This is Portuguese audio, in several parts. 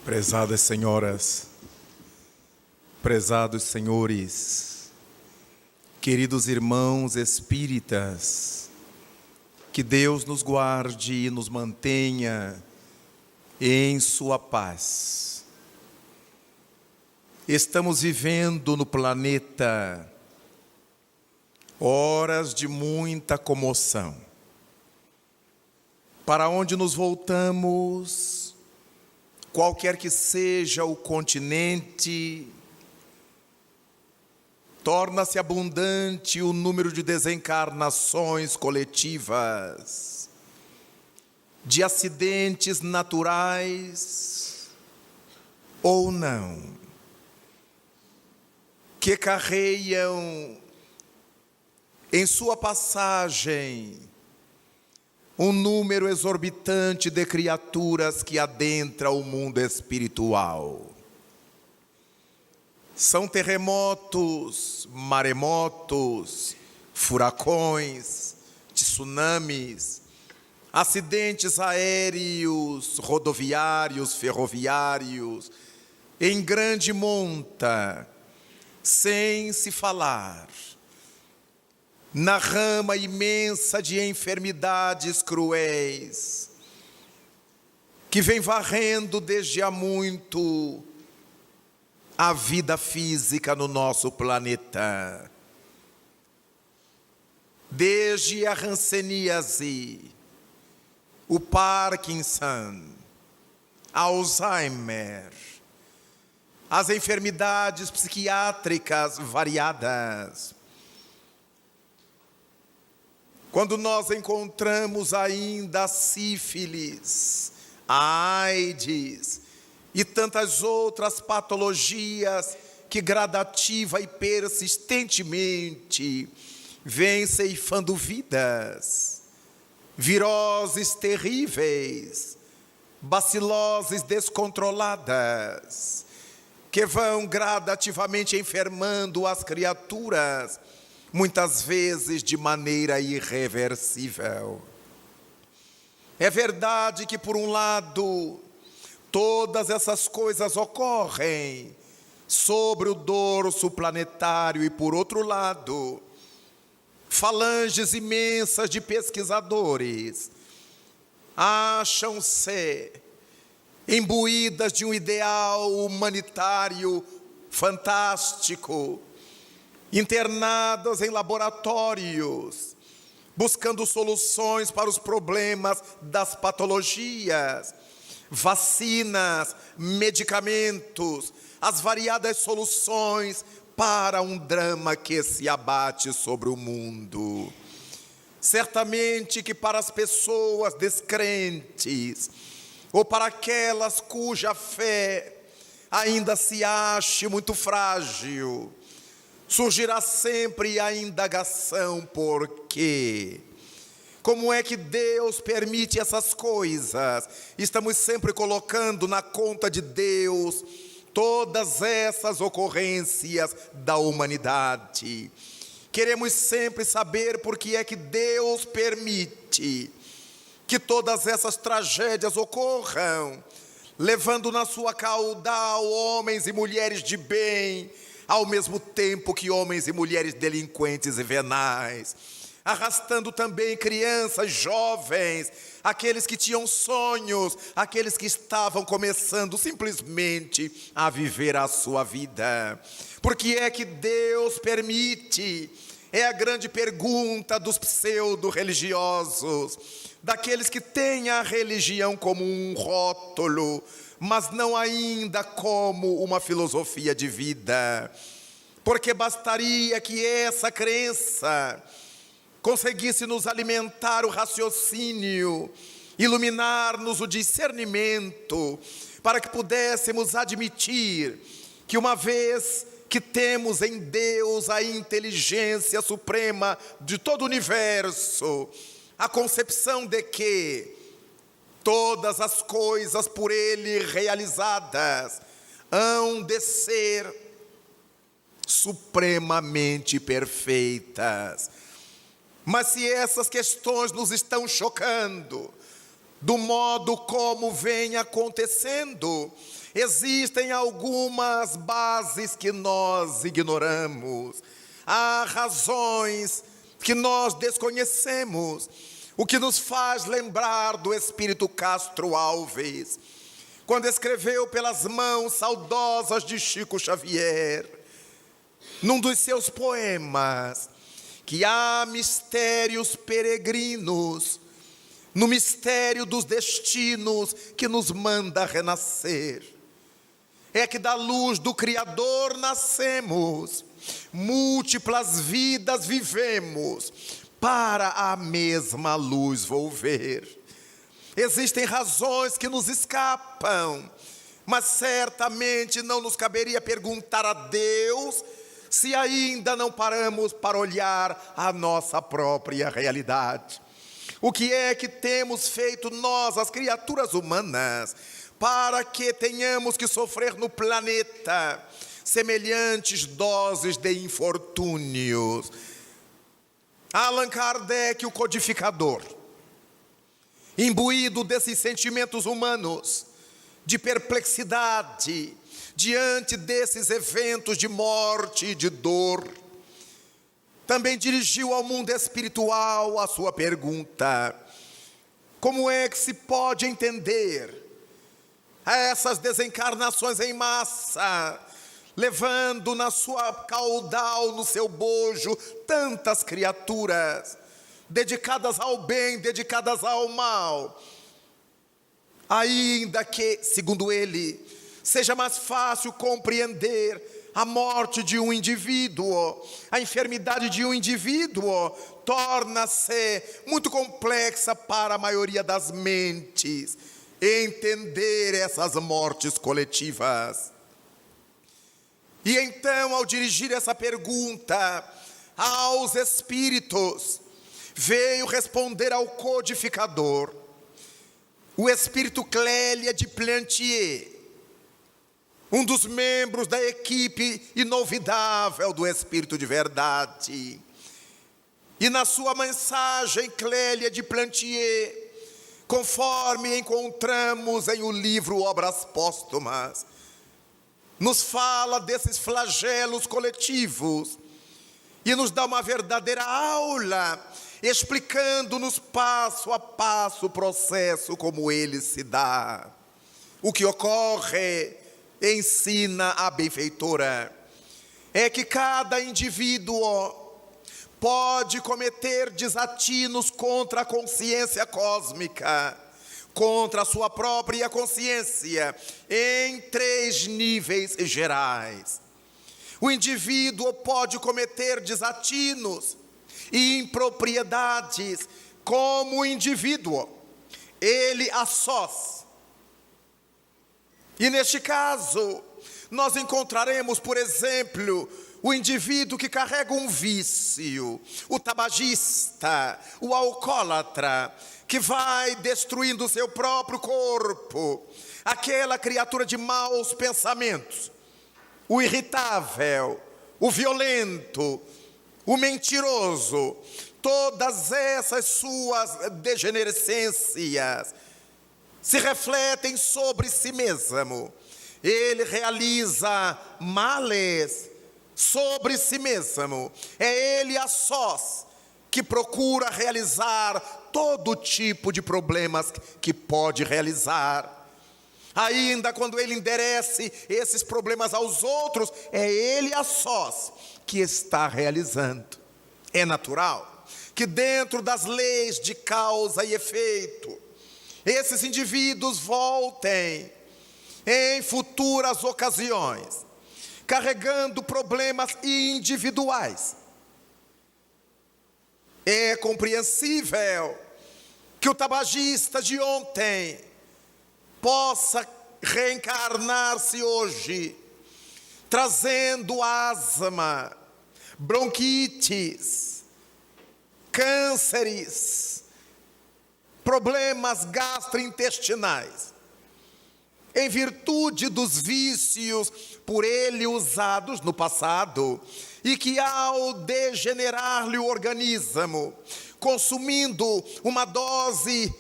Prezadas senhoras, prezados senhores, queridos irmãos espíritas, que Deus nos guarde e nos mantenha em sua paz. Estamos vivendo no planeta horas de muita comoção. Para onde nos voltamos, qualquer que seja o continente, torna-se abundante o número de desencarnações coletivas, de acidentes naturais ou não, que carregam em sua passagem um número exorbitante de criaturas que adentra o mundo espiritual. São terremotos, maremotos, furacões, tsunamis, acidentes aéreos, rodoviários, ferroviários, em grande monta, sem se falar na rama imensa de enfermidades cruéis, que vem varrendo desde há muito a vida física no nosso planeta. Desde a hanseníase, o Parkinson, Alzheimer, as enfermidades psiquiátricas variadas. Quando nós encontramos ainda a sífilis, a AIDS e tantas outras patologias que gradativa e persistentemente vêm ceifando vidas, viroses terríveis, baciloses descontroladas, que vão gradativamente enfermando as criaturas, muitas vezes de maneira irreversível. É verdade que, por um lado, todas essas coisas ocorrem sobre o dorso planetário e, por outro lado, falanges imensas de pesquisadores acham-se imbuídas de um ideal humanitário fantástico, internadas em laboratórios, buscando soluções para os problemas das patologias, vacinas, medicamentos, as variadas soluções para um drama que se abate sobre o mundo. Certamente que para as pessoas descrentes, ou para aquelas cuja fé ainda se ache muito frágil, surgirá sempre a indagação: por quê? Como é que Deus permite essas coisas? Estamos sempre colocando na conta de Deus todas essas ocorrências da humanidade. Queremos sempre saber por que é que Deus permite que todas essas tragédias ocorram, levando na sua caudal homens e mulheres de bem, ao mesmo tempo que homens e mulheres delinquentes e venais, arrastando também crianças, jovens, aqueles que tinham sonhos, aqueles que estavam começando simplesmente a viver a sua vida. Por que é que Deus permite? É a grande pergunta dos pseudo-religiosos, daqueles que têm a religião como um rótulo, mas não ainda como uma filosofia de vida. Porque bastaria que essa crença conseguisse nos alimentar o raciocínio, iluminar-nos o discernimento, para que pudéssemos admitir que, uma vez que temos em Deus a inteligência suprema de todo o universo, a concepção de que todas as coisas por Ele realizadas hão de ser supremamente perfeitas. Mas se essas questões nos estão chocando, do modo como vem acontecendo. Existem algumas bases que nós ignoramos. Há razões que nós desconhecemos, o que nos faz lembrar do Espírito Castro Alves, quando escreveu pelas mãos saudosas de Chico Xavier, num dos seus poemas, que há mistérios peregrinos, no mistério dos destinos que nos manda renascer. É que da luz do Criador nascemos, múltiplas vidas vivemos, para a mesma luz volver. Existem razões que nos escapam, mas certamente não nos caberia perguntar a Deus se ainda não paramos para olhar a nossa própria realidade. O que é que temos feito nós, as criaturas humanas, para que tenhamos que sofrer no planeta semelhantes doses de infortúnios? Allan Kardec, o codificador, imbuído desses sentimentos humanos, de perplexidade, diante desses eventos de morte e de dor, também dirigiu ao mundo espiritual a sua pergunta: como é que se pode entender essas desencarnações em massa, levando na sua caudal, no seu bojo, tantas criaturas, dedicadas ao bem, dedicadas ao mal, ainda que, segundo ele, seja mais fácil compreender a morte de um indivíduo, a enfermidade de um indivíduo, torna-se muito complexa para a maioria das mentes entender essas mortes coletivas. E então, ao dirigir essa pergunta aos espíritos, veio responder ao codificador, o espírito Clélia de Plantier, um dos membros da equipe inovidável do Espírito de Verdade. E na sua mensagem, Clélia de Plantier, conforme encontramos em o livro Obras Póstumas, nos fala desses flagelos coletivos e nos dá uma verdadeira aula, explicando-nos passo a passo o processo como ele se dá. O que ocorre, ensina a benfeitora, é que cada indivíduo pode cometer desatinos contra a consciência cósmica, contra a sua própria consciência, em 3 níveis gerais. O indivíduo pode cometer desatinos e impropriedades como indivíduo, ele a sós. E neste caso, nós encontraremos, por exemplo, o indivíduo que carrega um vício, o tabagista, o alcoólatra, que vai destruindo o seu próprio corpo, aquela criatura de maus pensamentos, o irritável, o violento, o mentiroso, todas essas suas degenerescências se refletem sobre si mesmo. Ele realiza males sobre si mesmo. É ele a sós que procura realizar todo tipo de problemas que pode realizar. Ainda quando ele enderece esses problemas aos outros, é ele a sós que está realizando. É natural que dentro das leis de causa e efeito, esses indivíduos voltem em futuras ocasiões, carregando problemas individuais. É compreensível que o tabagista de ontem possa reencarnar-se hoje, trazendo asma, bronquites, cânceres, problemas gastrointestinais, em virtude dos vícios por ele usados no passado, e que ao degenerar-lhe o organismo, consumindo uma dose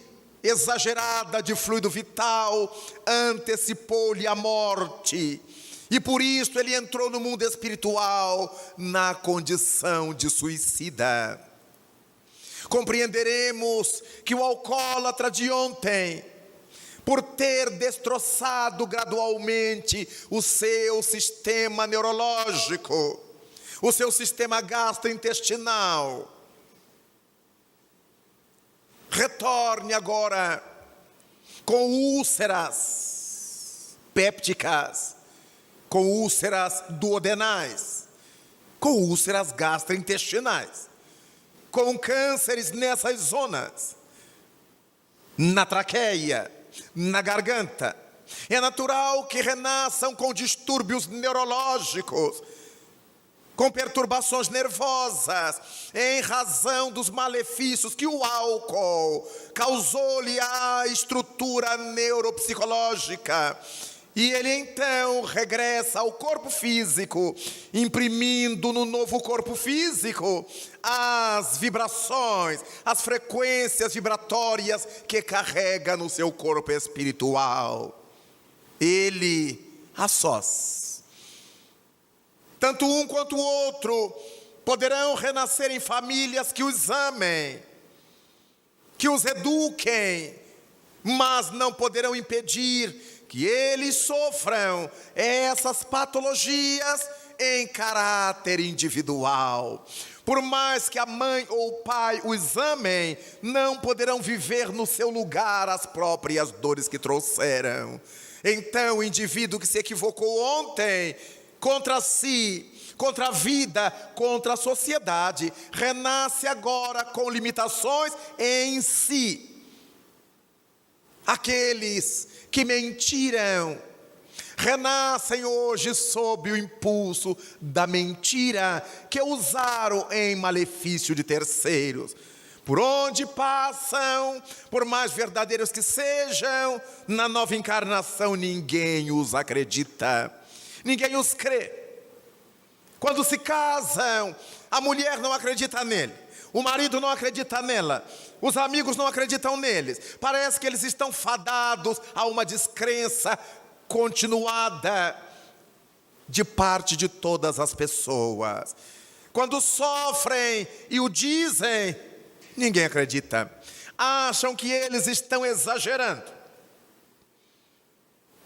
exagerada de fluido vital antecipou-lhe a morte. E por isso ele entrou no mundo espiritual na condição de suicida. Compreenderemos que o alcoólatra de ontem, por ter destroçado gradualmente o seu sistema neurológico, o seu sistema gastrointestinal, retorne agora com úlceras pépticas, com úlceras duodenais, com úlceras gastrointestinais, com cânceres nessas zonas, na traqueia, na garganta. É natural que renasçam com distúrbios neurológicos, com perturbações nervosas, em razão dos malefícios que o álcool causou-lhe à estrutura neuropsicológica. E ele então regressa ao corpo físico, imprimindo no novo corpo físico as vibrações, as frequências vibratórias que carrega no seu corpo espiritual. Ele a sós. Tanto um quanto o outro poderão renascer em famílias que os amem, que os eduquem, mas não poderão impedir que eles sofram essas patologias em caráter individual. Por mais que a mãe ou o pai os amem, não poderão viver no seu lugar as próprias dores que trouxeram. Então, o indivíduo que se equivocou ontem contra si, contra a vida, contra a sociedade, renasce agora com limitações em si. Aqueles que mentiram renascem hoje sob o impulso da mentira que usaram em malefício de terceiros. Por onde passam, por mais verdadeiros que sejam, na nova encarnação ninguém os acredita. Ninguém os crê. Quando se casam, a mulher não acredita nele, o marido não acredita nela, os amigos não acreditam neles. Parece que eles estão fadados a uma descrença continuada de parte de todas as pessoas. Quando sofrem e o dizem, ninguém acredita. Acham que eles estão exagerando.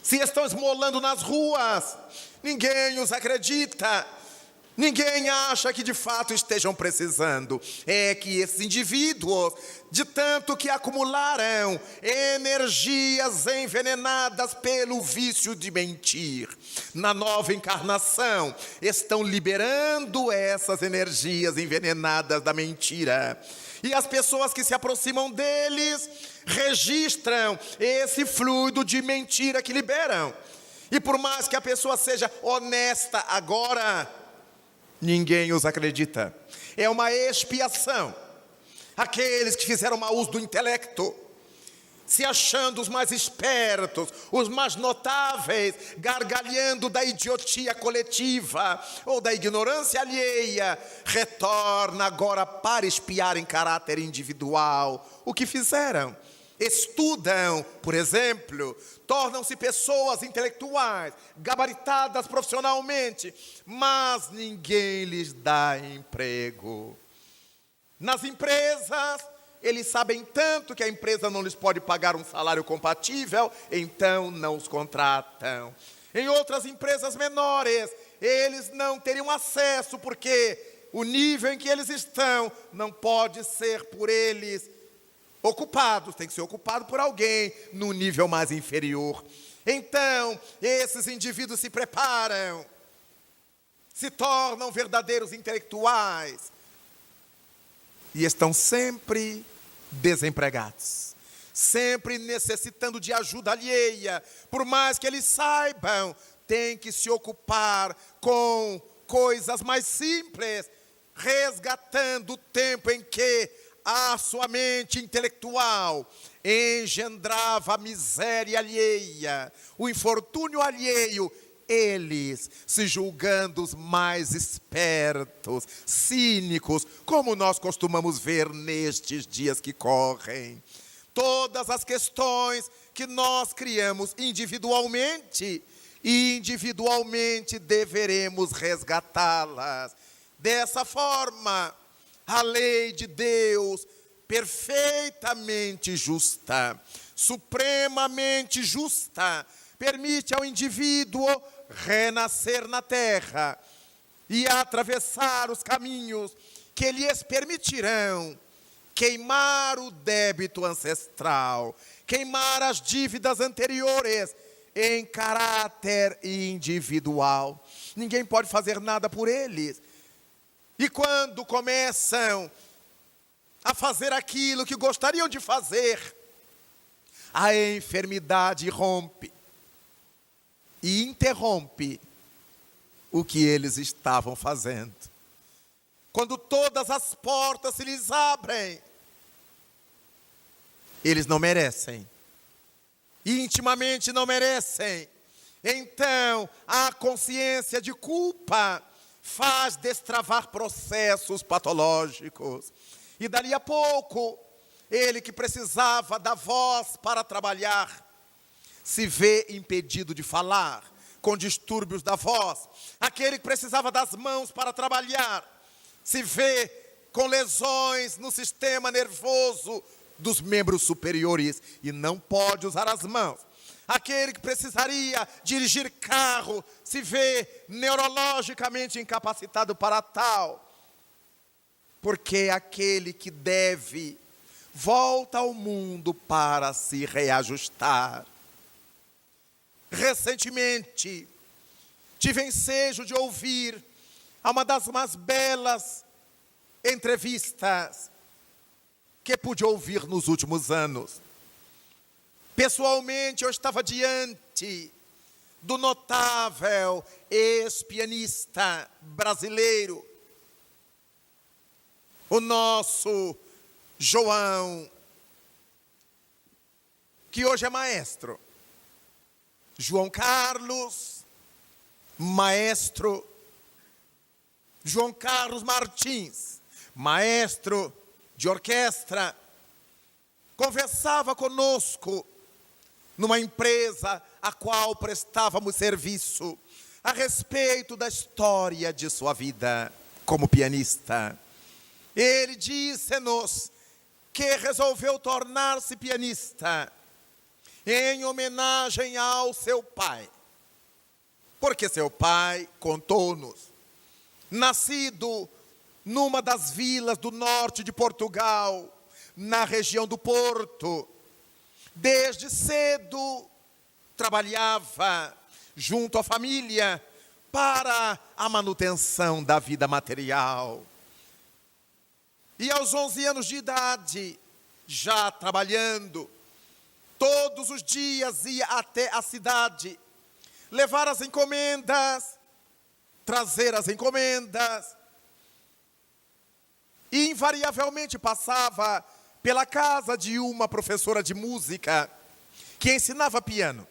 Se estão esmolando nas ruas, ninguém os acredita. Ninguém acha que de fato estejam precisando. É que esses indivíduos, de tanto que acumularam energias envenenadas pelo vício de mentir, na nova encarnação, estão liberando essas energias envenenadas da mentira. E as pessoas que se aproximam deles registram esse fluido de mentira que liberam. E por mais que a pessoa seja honesta agora, ninguém os acredita. É uma expiação. Aqueles que fizeram mau uso do intelecto, se achando os mais espertos, os mais notáveis, gargalhando da idiotia coletiva ou da ignorância alheia, retorna agora para espiar em caráter individual o que fizeram. Estudam, por exemplo, tornam-se pessoas intelectuais, gabaritadas profissionalmente, mas ninguém lhes dá emprego. Nas empresas, eles sabem tanto que a empresa não lhes pode pagar um salário compatível, então não os contratam. Em outras empresas menores, eles não teriam acesso, porque o nível em que eles estão não pode ser por eles ocupados, tem que ser ocupado por alguém no nível mais inferior. Então, esses indivíduos se preparam, se tornam verdadeiros intelectuais e estão sempre desempregados, sempre necessitando de ajuda alheia. Por mais que eles saibam, têm que se ocupar com coisas mais simples, resgatando o tempo em que a sua mente intelectual engendrava a miséria alheia, o infortúnio alheio, eles se julgando os mais espertos, cínicos, como nós costumamos ver nestes dias que correm. todas as questões que nós criamos individualmente, e individualmente deveremos resgatá-las. Dessa forma, a lei de Deus, perfeitamente justa, supremamente justa, permite ao indivíduo renascer na terra e atravessar os caminhos que lhes permitirão queimar o débito ancestral, queimar as dívidas anteriores em caráter individual. Ninguém pode fazer nada por eles. E quando começam a fazer aquilo que gostariam de fazer, a enfermidade rompe e interrompe o que eles estavam fazendo. Quando todas as portas se lhes abrem, eles não merecem. Intimamente não merecem. Então, a consciência de culpa faz destravar processos patológicos. E dali a pouco, ele que precisava da voz para trabalhar, se vê impedido de falar, com distúrbios da voz. Aquele que precisava das mãos para trabalhar, se vê com lesões no sistema nervoso dos membros superiores e não pode usar as mãos. Aquele que precisaria dirigir carro se vê neurologicamente incapacitado para tal. Porque aquele que deve volta ao mundo para se reajustar. Recentemente, tive ensejo de ouvir uma das mais belas entrevistas que pude ouvir nos últimos anos. Pessoalmente, eu estava diante do notável ex-pianista brasileiro, o nosso João, que hoje é maestro. João Carlos, maestro. João Carlos Martins, maestro de orquestra, conversava conosco numa empresa a qual prestávamos serviço, a respeito da história de sua vida como pianista. Ele disse-nos que resolveu tornar-se pianista em homenagem ao seu pai. Porque seu pai, contou-nos, nascido numa das vilas do norte de Portugal, na região do Porto, desde cedo trabalhava junto à família para a manutenção da vida material. E aos 11 anos de idade, já trabalhando, todos os dias ia até a cidade, levar as encomendas, trazer as encomendas, e invariavelmente passava pela casa de uma professora de música que ensinava piano.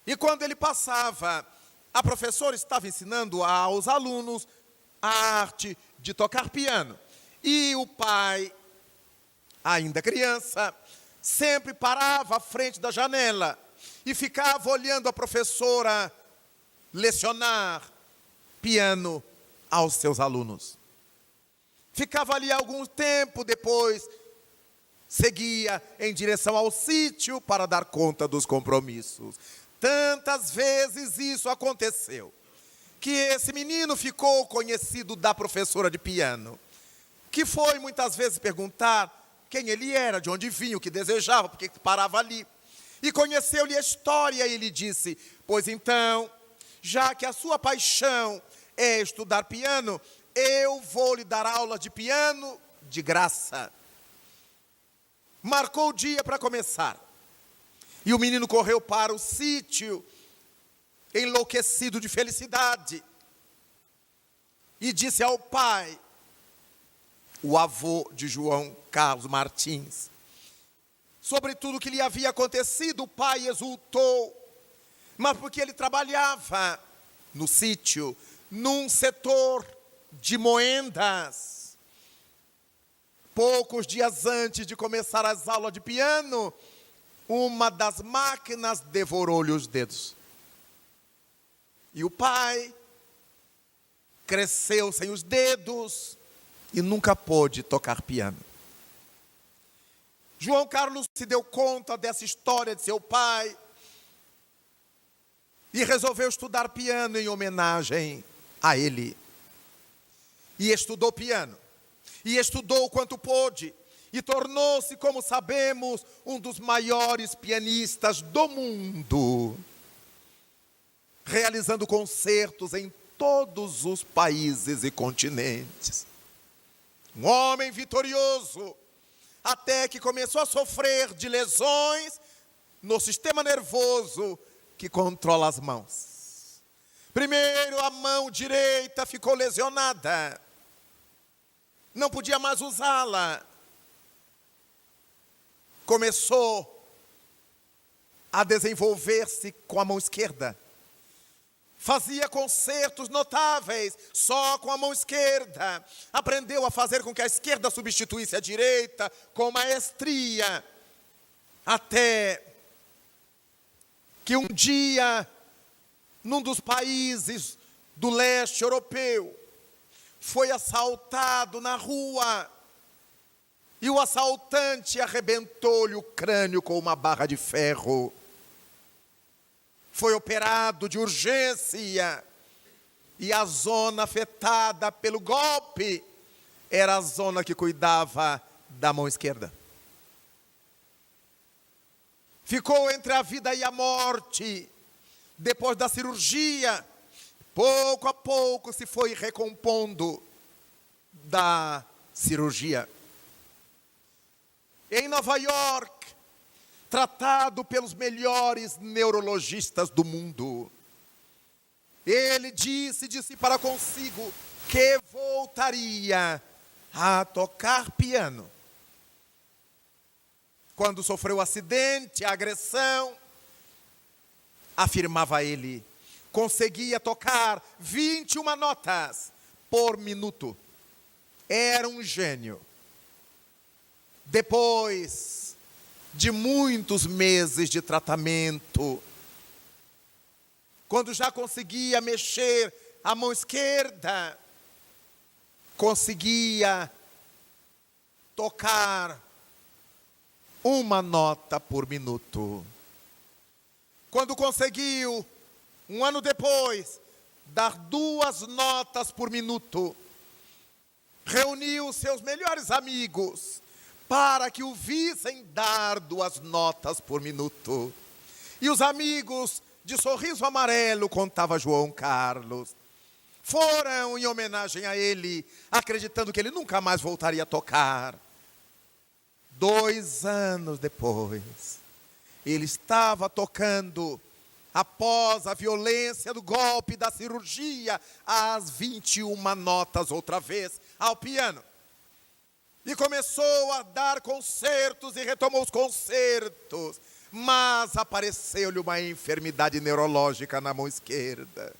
E quando ele passava, a professora estava ensinando aos alunos a arte de tocar piano. E o pai, ainda criança, sempre parava à frente da janela e ficava olhando a professora lecionar piano aos seus alunos. Ficava ali algum tempo, depois seguia em direção ao sítio para dar conta dos compromissos. Tantas vezes isso aconteceu, que esse menino ficou conhecido da professora de piano, que foi muitas vezes perguntar quem ele era, de onde vinha, o que desejava, porque parava ali. E conheceu-lhe a história e ele disse: pois então, já que a sua paixão é estudar piano, eu vou lhe dar aula de piano de graça. Marcou o dia para começar. E o menino correu para o sítio, enlouquecido de felicidade. E disse ao pai, o avô de João Carlos Martins, sobre tudo o que lhe havia acontecido. O pai exultou, mas porque ele trabalhava no sítio, num setor de moendas. poucos dias antes de começar as aulas de piano, uma das máquinas devorou-lhe os dedos. E o pai cresceu sem os dedos e nunca pôde tocar piano. João Carlos se deu conta dessa história de seu pai e resolveu estudar piano em homenagem a ele. E estudou piano. E estudou o quanto pôde. E tornou-se, como sabemos, um dos maiores pianistas do mundo, realizando concertos em todos os países e continentes. Um homem vitorioso, até que começou a sofrer de lesões no sistema nervoso que controla as mãos. Primeiro, a mão direita ficou lesionada. Não podia mais usá-la. Começou a desenvolver-se com a mão esquerda. Fazia concertos notáveis só com a mão esquerda. Aprendeu a fazer com que a esquerda substituísse a direita com maestria. Até que um dia, num dos países do leste europeu, foi assaltado na rua. E o assaltante arrebentou-lhe o crânio com uma barra de ferro. Foi operado de urgência. E a zona afetada pelo golpe era a zona que cuidava da mão esquerda. Ficou entre a vida e a morte. Depois da cirurgia, pouco a pouco se foi recompondo da cirurgia. Em Nova York, tratado pelos melhores neurologistas do mundo, ele disse de si para consigo que voltaria a tocar piano. Quando sofreu o acidente, a agressão, afirmava ele, conseguia tocar 21 notas por minuto. Era um gênio. Depois de muitos meses de tratamento, quando já conseguia mexer a mão esquerda, conseguia tocar uma nota por minuto. Quando conseguiu, um ano depois, dar 2 notas por minuto, reuniu seus melhores amigos para que o vissem dar 2 notas por minuto. E os amigos, de sorriso amarelo, contava João Carlos, foram em homenagem a ele, acreditando que ele nunca mais voltaria a tocar. 2 anos depois, ele estava tocando, após a violência do golpe da cirurgia, as 21 notas outra vez ao piano. E começou a dar concertos e retomou os concertos. Mas apareceu-lhe uma enfermidade neurológica na mão esquerda.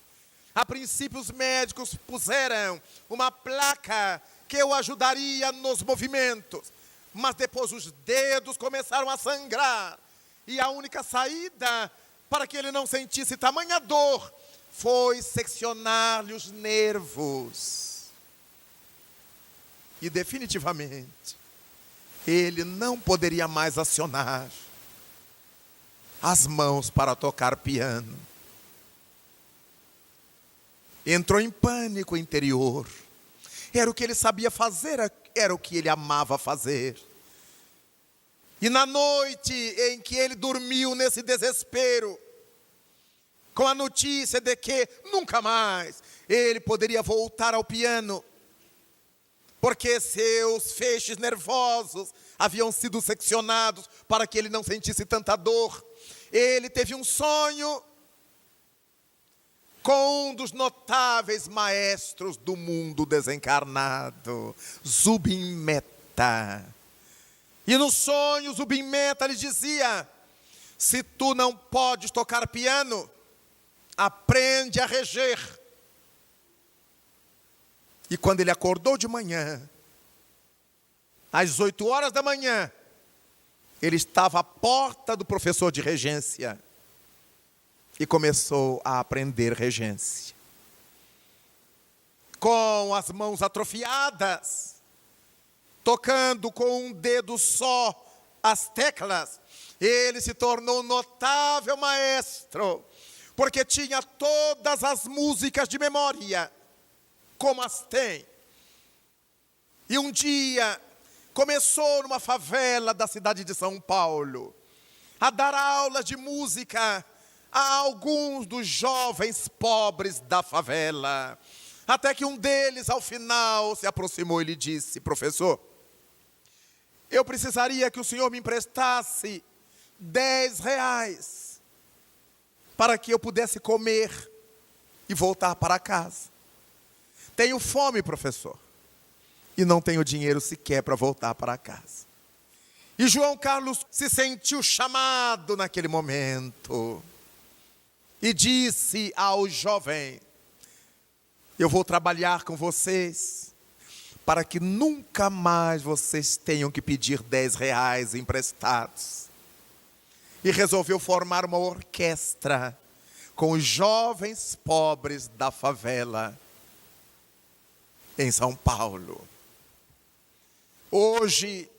A princípio, os médicos puseram uma placa que o ajudaria nos movimentos. Mas depois os dedos começaram a sangrar. E a única saída para que ele não sentisse tamanha dor foi seccionar-lhe os nervos. E definitivamente, ele não poderia mais acionar as mãos para tocar piano. Entrou em pânico interior. Era o que ele sabia fazer, era o que ele amava fazer. E na noite em que ele dormiu nesse desespero, com a notícia de que nunca mais ele poderia voltar ao piano, porque seus feixes nervosos haviam sido seccionados para que ele não sentisse tanta dor, ele teve um sonho com um dos notáveis maestros do mundo desencarnado, Zubin Mehta. E no sonho, Zubin Mehta lhe dizia: se tu não podes tocar piano, aprende a reger. E quando ele acordou de manhã, às 8 horas da manhã, ele estava à porta do professor de regência e começou a aprender regência. Com as mãos atrofiadas, tocando com um dedo só as teclas, ele se tornou um notável maestro, porque tinha todas as músicas de memória, como as tem. E um dia começou numa favela da cidade de São Paulo a dar aulas de música a alguns dos jovens pobres da favela. Até que um deles, ao final, se aproximou e lhe disse: professor, eu precisaria que o senhor me emprestasse 10 reais para que eu pudesse comer e voltar para casa. Tenho fome, professor, e não tenho dinheiro sequer para voltar para casa. E João Carlos se sentiu chamado naquele momento e disse ao jovem: eu vou trabalhar com vocês para que nunca mais vocês tenham que pedir 10 reais emprestados. E resolveu formar uma orquestra com os jovens pobres da favela em São Paulo. Hoje,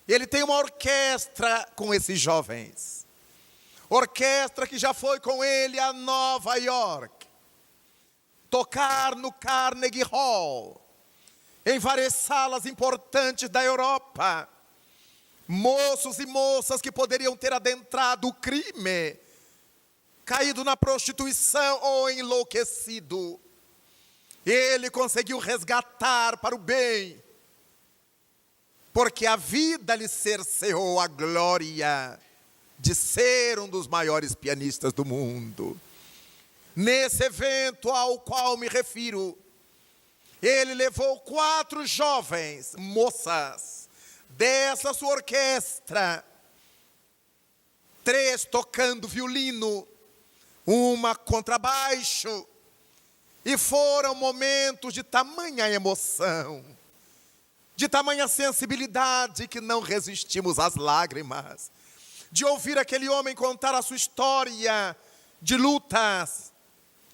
ele tem uma orquestra com esses jovens. Orquestra que já foi com ele a Nova York, tocar no Carnegie Hall, em várias salas importantes da Europa. Moços e moças que poderiam ter adentrado o crime, caído na prostituição ou enlouquecido. Ele conseguiu resgatar para o bem, porque a vida lhe cerceou a glória de ser um dos maiores pianistas do mundo. Nesse evento ao qual me refiro, ele levou 4 jovens moças dessa sua orquestra, 3 tocando violino, uma contrabaixo, e foram momentos de tamanha emoção, de tamanha sensibilidade, que não resistimos às lágrimas, de ouvir aquele homem contar a sua história de lutas,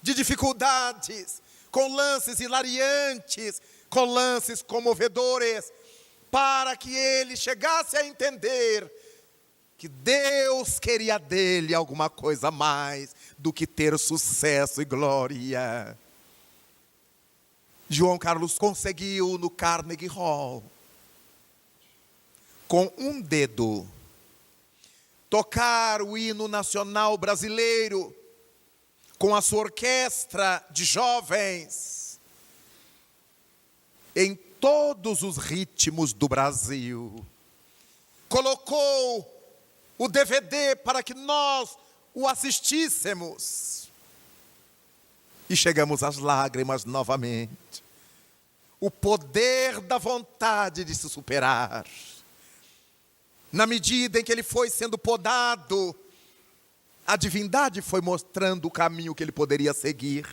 de dificuldades, com lances hilariantes, com lances comovedores, para que ele chegasse a entender que Deus queria dele alguma coisa mais do que ter sucesso e glória. João Carlos conseguiu no Carnegie Hall, com um dedo, tocar o hino nacional brasileiro com a sua orquestra de jovens em todos os ritmos do Brasil. Colocou o DVD para que nós o assistíssemos. E chegamos às lágrimas novamente. O poder da vontade de se superar. Na medida em que ele foi sendo podado, a divindade foi mostrando o caminho que ele poderia seguir.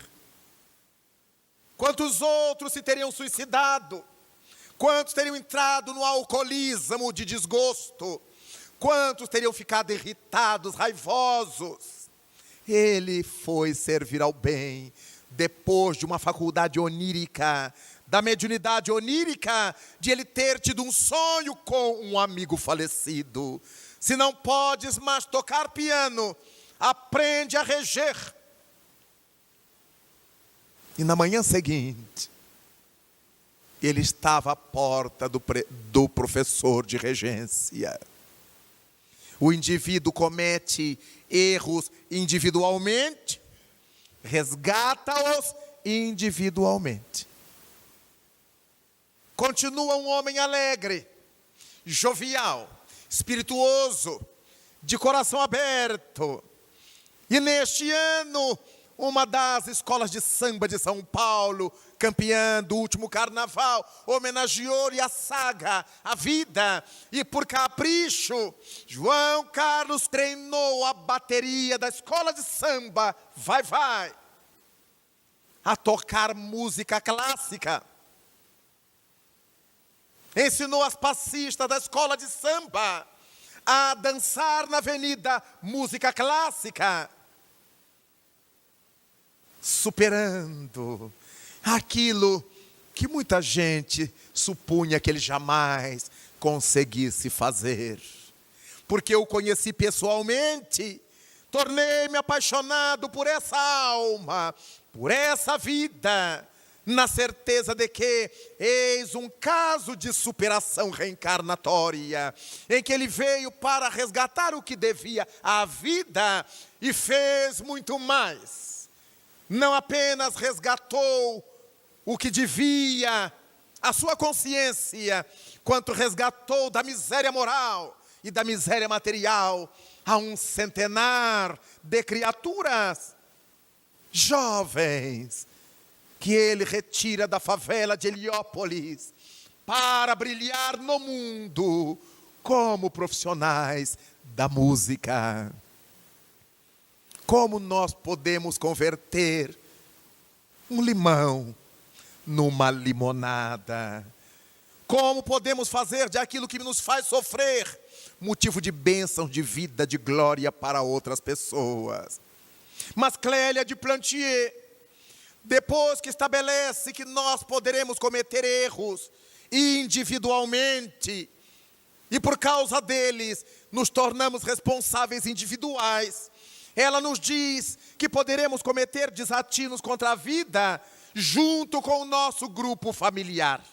Quantos outros se teriam suicidado? Quantos teriam entrado no alcoolismo de desgosto? Quantos teriam ficado irritados, raivosos? Ele foi servir ao bem, depois de uma faculdade onírica, da mediunidade onírica, de ele ter tido um sonho com um amigo falecido. Se não podes mais tocar piano, aprende a reger. E na manhã seguinte, ele estava à porta do professor de regência. O indivíduo comete erros individualmente, resgata-os individualmente. Continua um homem alegre, jovial, espirituoso, de coração aberto. E neste ano, uma das escolas de samba de São Paulo, campeã do último carnaval, homenageou-lhe a saga, a vida. E por capricho, João Carlos treinou a bateria da escola de samba, vai, a tocar música clássica. ensinou as passistas da escola de samba a dançar na avenida música clássica, superando aquilo que muita gente supunha que ele jamais conseguisse fazer. Porque eu conheci pessoalmente, tornei-me apaixonado por essa alma, por essa vida, na certeza de que eis um caso de superação reencarnatória, em que ele veio para resgatar o que devia à vida e fez muito mais. Não apenas resgatou o que devia à sua consciência, quanto resgatou da miséria moral e da miséria material a um centenar de criaturas jovens que ele retira da favela de Heliópolis para brilhar no mundo como profissionais da música. Como nós podemos converter um limão numa limonada? Como podemos fazer de aquilo que nos faz sofrer motivo de bênção, de vida, de glória para outras pessoas? Mas Clélia de Plantier, depois que estabelece que nós poderemos cometer erros individualmente, e por causa deles nos tornamos responsáveis individuais, ela nos diz que poderemos cometer desatinos contra a vida junto com o nosso grupo familiar.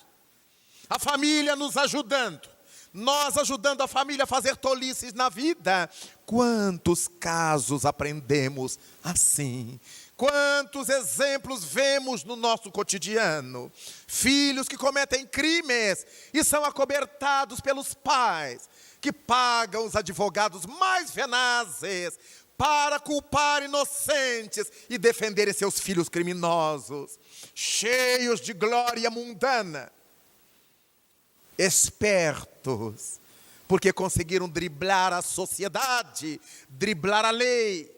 A família nos ajudando, nós ajudando a família a fazer tolices na vida. Quantos casos aprendemos assim? Quantos exemplos vemos no nosso cotidiano? Filhos que cometem crimes e são acobertados pelos pais, que pagam os advogados mais venazes para culpar inocentes e defenderem seus filhos criminosos, cheios de glória mundana. Espertos, porque conseguiram driblar a sociedade, driblar a lei.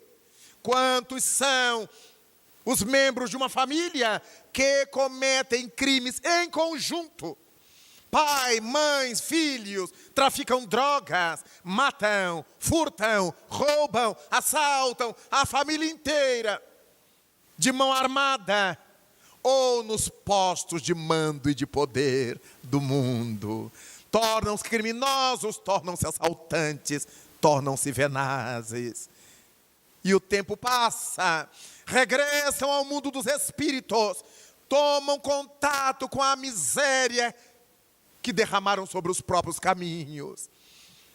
Quantos são os membros de uma família que cometem crimes em conjunto? Pai, mães, filhos, traficam drogas, matam, furtam, roubam, assaltam a família inteira, de mão armada, ou nos postos de mando e de poder do mundo. Tornam-se criminosos, tornam-se assaltantes, tornam-se venazes. E o tempo passa, regressam ao mundo dos espíritos, tomam contato com a miséria que derramaram sobre os próprios caminhos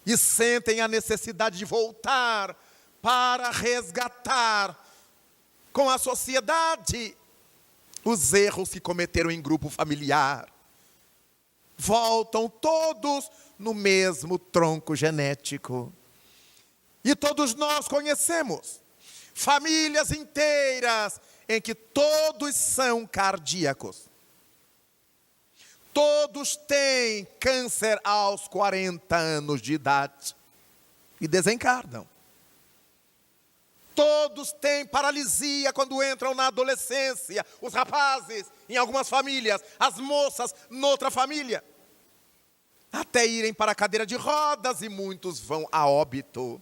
e sentem a necessidade de voltar para resgatar com a sociedade os erros que cometeram em grupo familiar. Voltam todos no mesmo tronco genético. E todos nós conhecemos famílias inteiras em que todos são cardíacos. Todos têm câncer aos 40 anos de idade e desencarnam. Todos têm paralisia quando entram na adolescência. Os rapazes, em algumas famílias, as moças, noutra família. Até irem para a cadeira de rodas e muitos vão a óbito.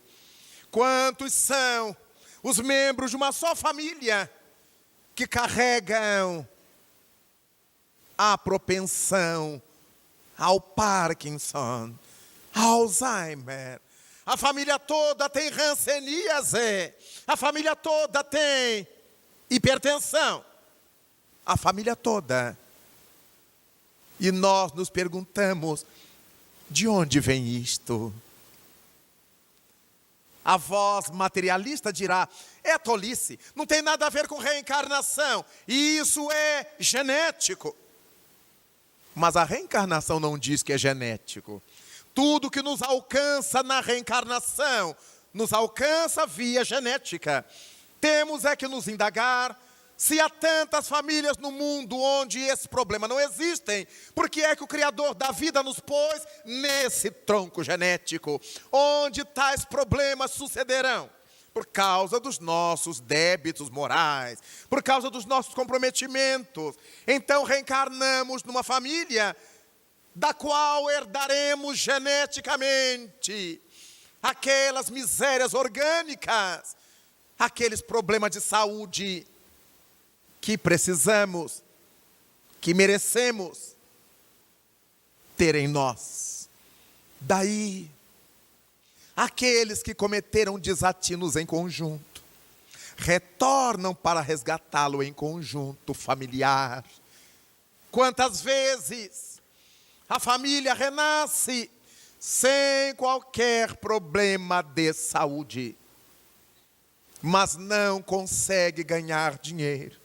Quantos são os membros de uma só família que carregam a propensão ao Parkinson, Alzheimer? A família toda tem hanseníase, a família toda tem hipertensão, a família toda. E nós nos perguntamos, de onde vem isto? A voz materialista dirá, é tolice, não tem nada a ver com reencarnação, e isso é genético. Mas a reencarnação não diz que é genético. Tudo que nos alcança na reencarnação, nos alcança via genética. Temos é que nos indagar se há tantas famílias no mundo onde esse problema não existem, por que é que o Criador da vida nos pôs nesse tronco genético, onde tais problemas sucederão? Por causa dos nossos débitos morais, por causa dos nossos comprometimentos. Então reencarnamos numa família da qual herdaremos geneticamente aquelas misérias orgânicas, aqueles problemas de saúde que precisamos, que merecemos ter em nós. Daí, aqueles que cometeram desatinos em conjunto, retornam para resgatá-lo em conjunto familiar. Quantas vezes a família renasce sem qualquer problema de saúde, mas não consegue ganhar dinheiro.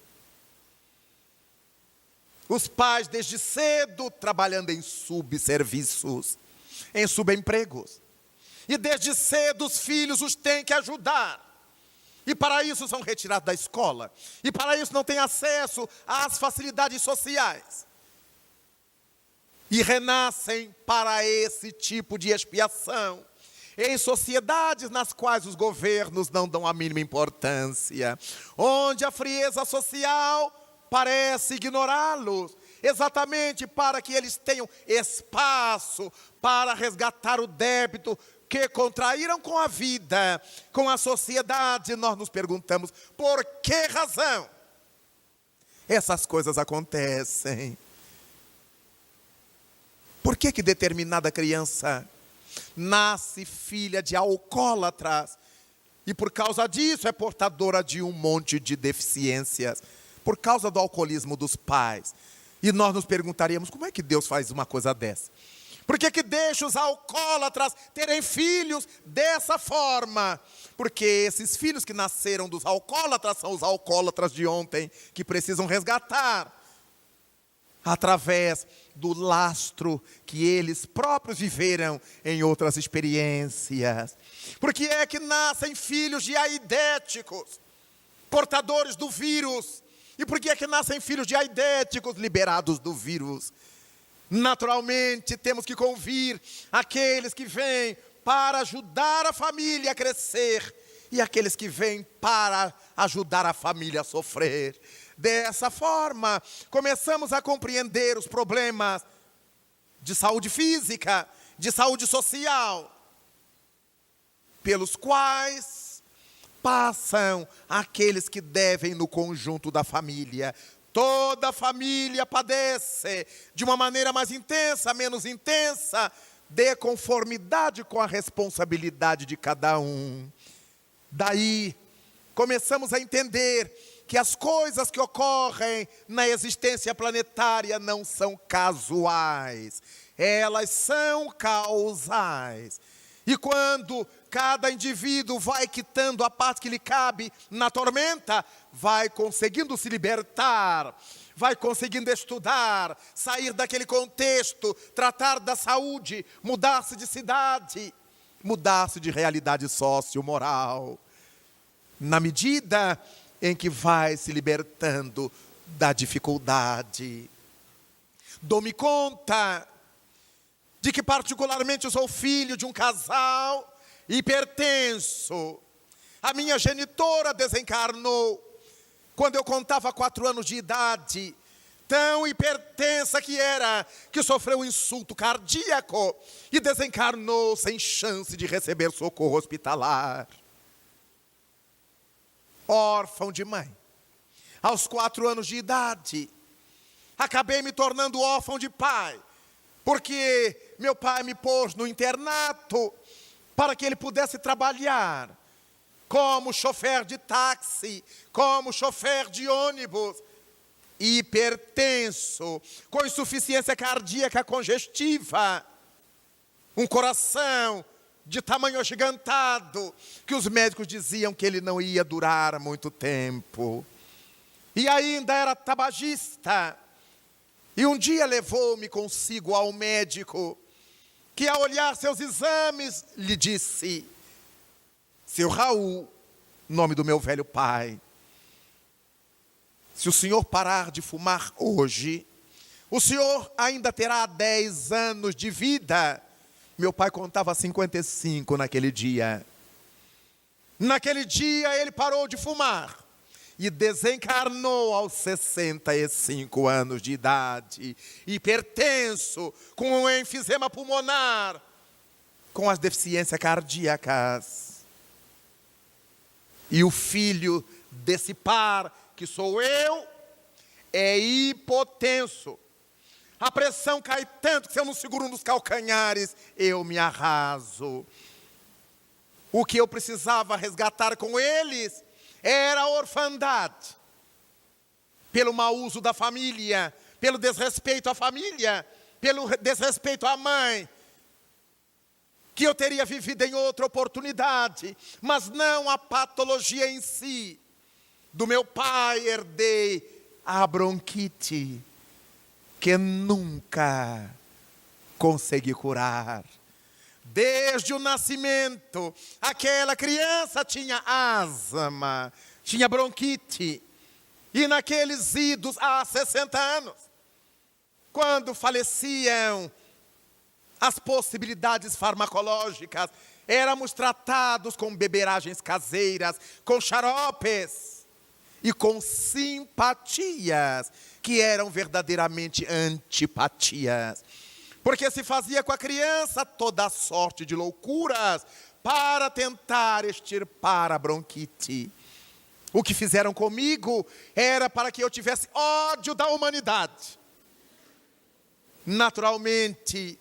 Os pais desde cedo trabalhando em subserviços, em subempregos. E desde cedo os filhos os têm que ajudar. E para isso são retirados da escola. E para isso não têm acesso às facilidades sociais. E renascem para esse tipo de expiação em sociedades nas quais os governos não dão a mínima importância, onde a frieza social parece ignorá-los, exatamente para que eles tenham espaço para resgatar o débito que contraíram com a vida, com a sociedade. Nós nos perguntamos, por que razão essas coisas acontecem? Por que determinada criança nasce filha de alcoólatras e por causa disso é portadora de um monte de deficiências, por causa do alcoolismo dos pais? E nós nos perguntaríamos, como é que Deus faz uma coisa dessa? Por que deixa os alcoólatras terem filhos dessa forma? Porque esses filhos que nasceram dos alcoólatras são os alcoólatras de ontem, que precisam resgatar através do lastro que eles próprios viveram em outras experiências. Por que é que nascem filhos de aidéticos, portadores do vírus? E por que é que nascem filhos de aidéticos liberados do vírus? Naturalmente, temos que convir aqueles que vêm para ajudar a família a crescer e aqueles que vêm para ajudar a família a sofrer. Dessa forma, começamos a compreender os problemas de saúde física, de saúde social, pelos quais passam aqueles que devem no conjunto da família. Toda família padece de uma maneira mais intensa, menos intensa, de conformidade com a responsabilidade de cada um. Daí, começamos a entender que as coisas que ocorrem na existência planetária não são casuais, elas são causais. E quando cada indivíduo vai quitando a parte que lhe cabe na tormenta, vai conseguindo se libertar, vai conseguindo estudar, sair daquele contexto, tratar da saúde, mudar-se de cidade, mudar-se de realidade sociomoral. Na medida em que vai se libertando da dificuldade. Dou-me conta de que particularmente eu sou filho de um casal hipertenso. A minha genitora desencarnou quando eu contava 4 anos de idade, tão hipertensa que era, que sofreu um insulto cardíaco e desencarnou sem chance de receber socorro hospitalar. Órfão de mãe, aos 4 anos de idade, acabei me tornando órfão de pai, porque meu pai me pôs no internato para que ele pudesse trabalhar como chofer de táxi, como chofer de ônibus, hipertenso, com insuficiência cardíaca congestiva, um coração de tamanho agigantado, que os médicos diziam que ele não ia durar muito tempo. E ainda era tabagista. E um dia levou-me consigo ao médico, que ao olhar seus exames, lhe disse: seu Raul, nome do meu velho pai, se o senhor parar de fumar hoje, o senhor ainda terá 10 anos de vida. Meu pai contava 55 naquele dia. Naquele dia ele parou de fumar. e desencarnou aos 65 anos de idade, hipertenso, com um enfisema pulmonar, com as deficiências cardíacas. E o filho desse par, que sou eu, é hipotenso. A pressão cai tanto que se eu não seguro nos calcanhares, eu me arraso. O que eu precisava resgatar com eles era a orfandade. Pelo mau uso da família, pelo desrespeito à família, pelo desrespeito à mãe, que eu teria vivido em outra oportunidade, mas não a patologia em si. Do meu pai herdei a bronquite, que nunca consegui curar. Desde o nascimento, aquela criança tinha asma, tinha bronquite. E naqueles idos há 60 anos, quando faleciam as possibilidades farmacológicas, éramos tratados com beberagens caseiras, com xaropes e com simpatias, que eram verdadeiramente antipatias. Porque se fazia com a criança toda sorte de loucuras para tentar extirpar a bronquite. O que fizeram comigo era para que eu tivesse ódio da humanidade. Naturalmente,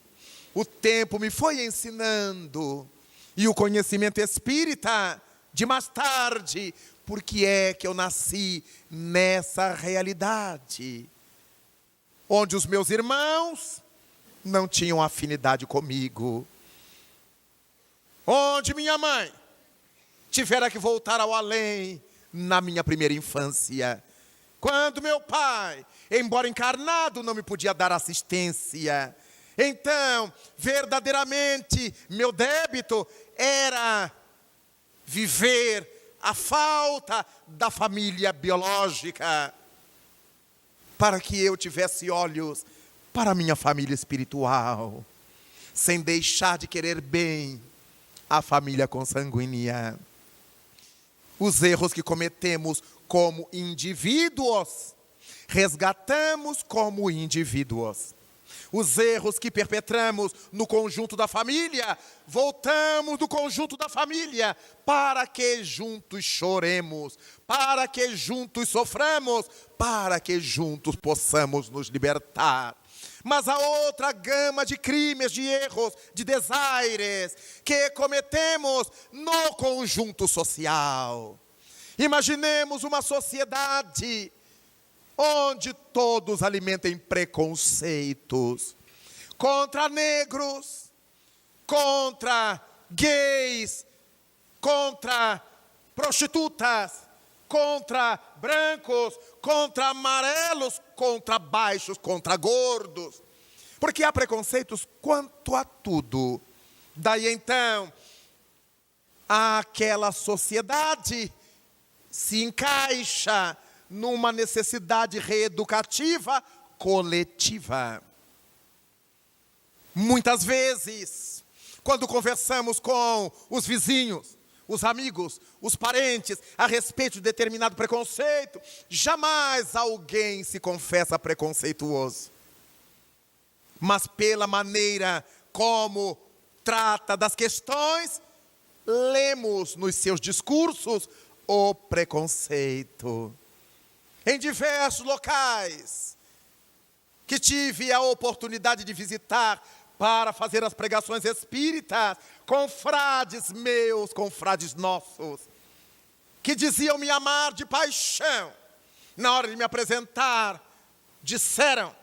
o tempo me foi ensinando, e o conhecimento espírita de mais tarde, porque é que eu nasci nessa realidade, onde os meus irmãos não tinham afinidade comigo, onde minha mãe tivera que voltar ao além na minha primeira infância, quando meu pai, embora encarnado, não me podia dar assistência. Então, verdadeiramente, meu débito era viver a falta da família biológica, para que eu tivesse olhos para a minha família espiritual, sem deixar de querer bem a família consanguínea. Os erros que cometemos como indivíduos, resgatamos como indivíduos. Os erros que perpetramos no conjunto da família, voltamos do conjunto da família, para que juntos choremos, para que juntos soframos, para que juntos possamos nos libertar. Mas há outra gama de crimes, de erros, de desaires, que cometemos no conjunto social. Imaginemos uma sociedade onde todos alimentem preconceitos contra negros, contra gays, contra prostitutas, contra brancos, contra amarelos, contra baixos, contra gordos. Porque há preconceitos quanto a tudo. Daí então, aquela sociedade se encaixa numa necessidade reeducativa coletiva. Muitas vezes, quando conversamos com os vizinhos, os amigos, os parentes, a respeito de determinado preconceito, jamais alguém se confessa preconceituoso. Mas pela maneira como trata das questões, lemos nos seus discursos o preconceito. Em diversos locais que tive a oportunidade de visitar para fazer as pregações espíritas, confrades meus, confrades nossos, que diziam me amar de paixão, na hora de me apresentar, disseram: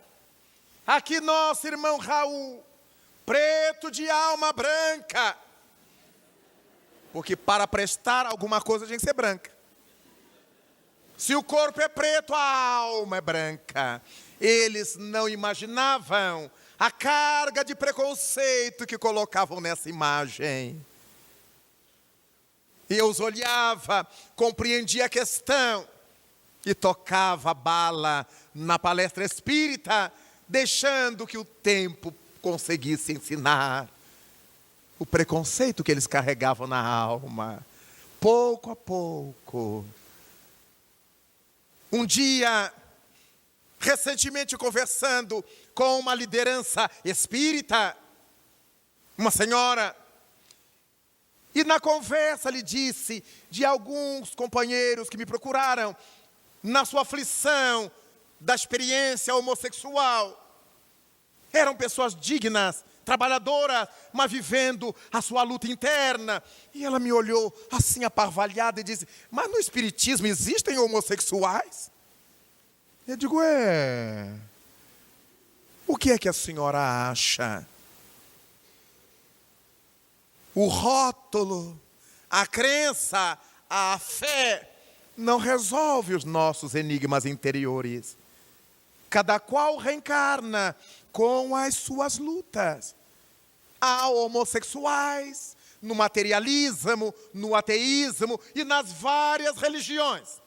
aqui nosso irmão Raul, preto de alma branca, porque para prestar alguma coisa tem que ser branca. Se o corpo é preto, a alma é branca. Eles não imaginavam a carga de preconceito que colocavam nessa imagem. Eu os olhava, compreendia a questão e tocava a bala na palestra espírita, deixando que o tempo conseguisse ensinar o preconceito que eles carregavam na alma. Pouco a pouco, Um dia, recentemente conversando com uma liderança espírita, uma senhora, e na conversa lhe disse de alguns companheiros que me procuraram na sua aflição da experiência homossexual. Eram pessoas dignas, trabalhadoras, mas vivendo a sua luta interna. E ela me olhou assim aparvalhada e disse: mas no espiritismo existem homossexuais? Eu digo: o que é que a senhora acha? O rótulo, a crença, a fé não resolve os nossos enigmas interiores. Cada qual reencarna com as suas lutas. Há homossexuais no materialismo, no ateísmo e nas várias religiões.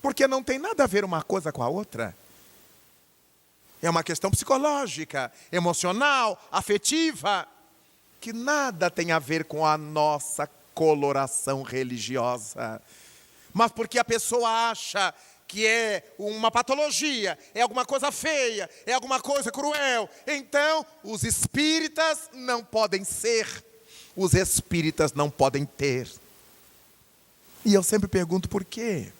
Porque não tem nada a ver uma coisa com a outra. É uma questão psicológica, emocional, afetiva, que nada tem a ver com a nossa coloração religiosa. Mas porque a pessoa acha que é uma patologia, é alguma coisa feia, é alguma coisa cruel, então os espíritas não podem ser, os espíritas não podem ter. E eu sempre pergunto por quê?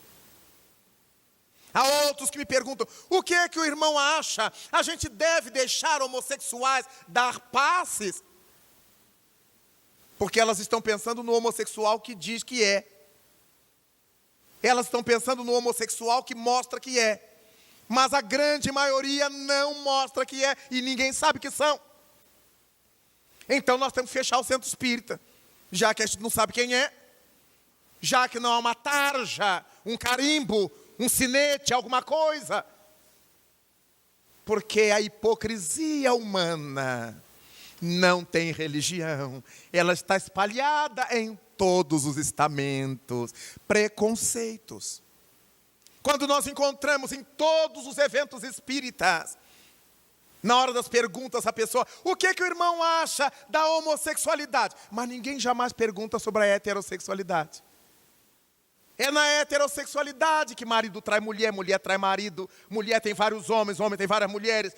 Há outros que me perguntam: o que é que o irmão acha? A gente deve deixar homossexuais dar passes? Porque elas estão pensando no homossexual que diz que é. Elas estão pensando no homossexual que mostra que é. Mas a grande maioria não mostra que é e ninguém sabe que são. Então nós temos que fechar o centro espírita, já que a gente não sabe quem é, já que não há uma tarja, um carimbo, um sinete, alguma coisa. Porque a hipocrisia humana não tem religião. Ela está espalhada em todos os estamentos. Preconceitos. Quando nós encontramos em todos os eventos espíritas, na hora das perguntas à pessoa: o que é que o irmão acha da homossexualidade? Mas ninguém jamais pergunta sobre a heterossexualidade. É na heterossexualidade que marido trai mulher, mulher trai marido, mulher tem vários homens, homem tem várias mulheres.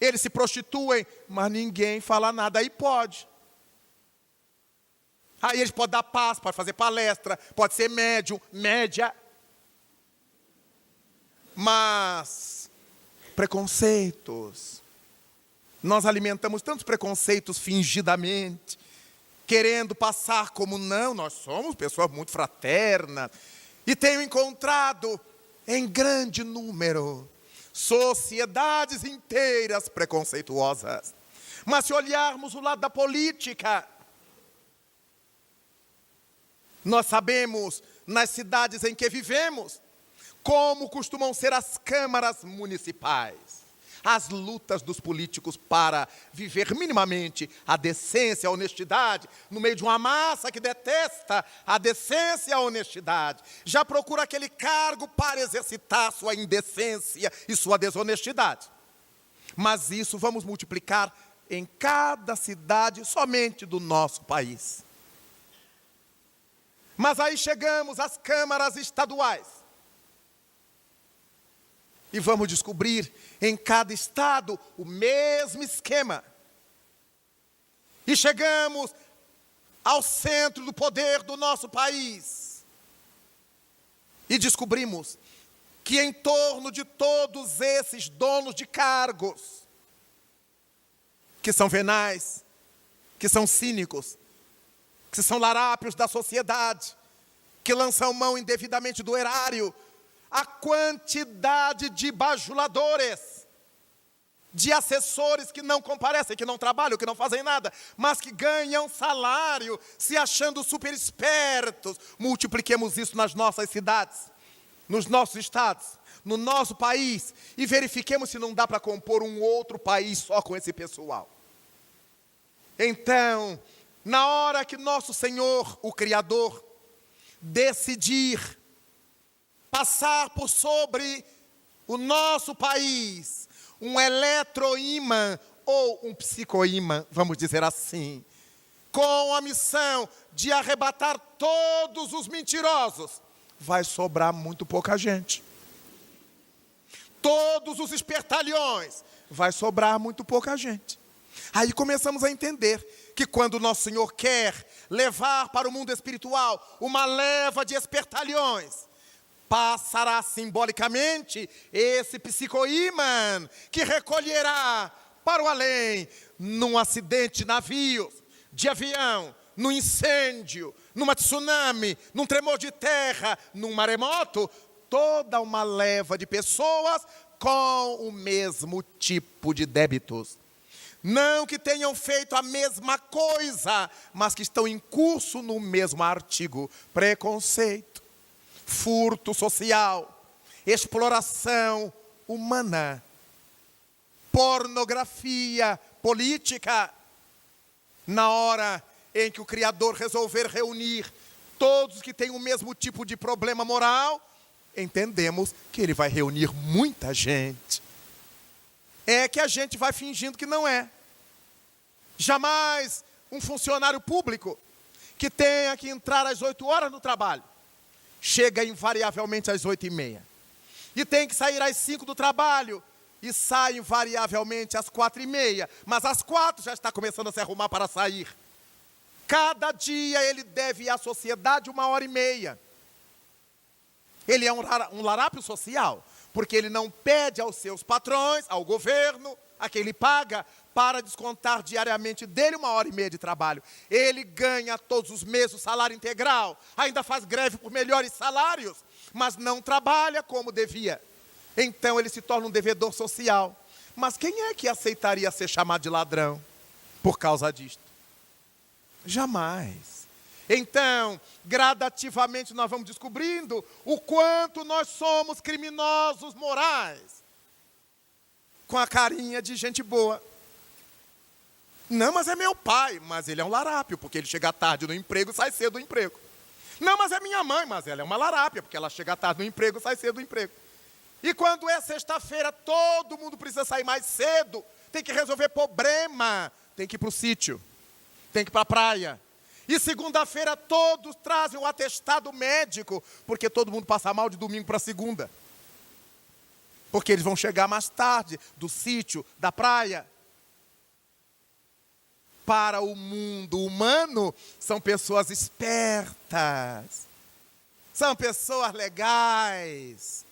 Eles se prostituem, mas ninguém fala nada. Aí pode. Aí eles podem dar passo, pode fazer palestra, pode ser médium, média. Mas preconceitos. Nós alimentamos tantos preconceitos fingidamente, querendo passar como não, nós somos pessoas muito fraternas. E tenho encontrado em grande número sociedades inteiras preconceituosas. Mas se olharmos o lado da política, nós sabemos, nas cidades em que vivemos, como costumam ser as câmaras municipais. As lutas dos políticos para viver minimamente a decência, a honestidade, no meio de uma massa que detesta a decência e a honestidade. Já procura aquele cargo para exercitar sua indecência e sua desonestidade. Mas isso vamos multiplicar em cada cidade somente do nosso país. Mas aí chegamos às câmaras estaduais. E vamos descobrir em cada estado o mesmo esquema. E chegamos ao centro do poder do nosso país. E descobrimos que em torno de todos esses donos de cargos, que são venais, que são cínicos, que são larápios da sociedade, que lançam mão indevidamente do erário, a quantidade de bajuladores, de assessores que não comparecem, que não trabalham, que não fazem nada, mas que ganham salário, se achando super espertos. Multipliquemos isso nas nossas cidades, nos nossos estados, no nosso país, e verifiquemos se não dá para compor um outro país só com esse pessoal. Então, na hora que nosso Senhor, o Criador, decidir passar por sobre o nosso país um eletroímã ou um psicoímã, vamos dizer assim, com a missão de arrebatar todos os mentirosos, vai sobrar muito pouca gente. todos os espertalhões, vai sobrar muito pouca gente. Aí começamos a entender que quando Nosso Senhor quer levar para o mundo espiritual uma leva de espertalhões, passará simbolicamente esse psicoímã que recolherá para o além, num acidente de navio, de avião, num incêndio, numa tsunami, num tremor de terra, num maremoto, toda uma leva de pessoas com o mesmo tipo de débitos. Não que tenham feito a mesma coisa, mas que estão em curso no mesmo artigo: preconceito, furto social, exploração humana, pornografia política. Na hora em que o Criador resolver reunir todos que têm o mesmo tipo de problema moral, entendemos que Ele vai reunir muita gente. É que a gente vai fingindo que não é. Jamais um funcionário público que tenha que entrar às 8 horas no trabalho chega invariavelmente às 8h30. E tem que sair às 5 do trabalho e sai invariavelmente às 4h30. Mas às 4 já está começando a se arrumar para sair. Cada dia ele deve ir à sociedade 1h30. Ele é um larápio social, porque ele não pede aos seus patrões, ao governo, a quem ele paga, para descontar diariamente dele 1h30 de trabalho. Ele ganha todos os meses o salário integral, ainda faz greve por melhores salários, mas não trabalha como devia. Então ele se torna um devedor social. Mas quem é que aceitaria ser chamado de ladrão por causa disto? Jamais. Então, gradativamente nós vamos descobrindo o quanto nós somos criminosos morais, com a carinha de gente boa. Não, mas é meu pai, mas ele é um larápio, porque ele chega tarde no emprego e sai cedo do emprego. Não, mas é minha mãe, mas ela é uma larápia, porque ela chega tarde no emprego e sai cedo do emprego. E quando é sexta-feira, todo mundo precisa sair mais cedo, tem que resolver problema, tem que ir para o sítio, tem que ir para a praia. E segunda-feira todos trazem o atestado médico, porque todo mundo passa mal de domingo para segunda. Porque eles vão chegar mais tarde do sítio, da praia. Para o mundo humano, são pessoas espertas, são pessoas legais.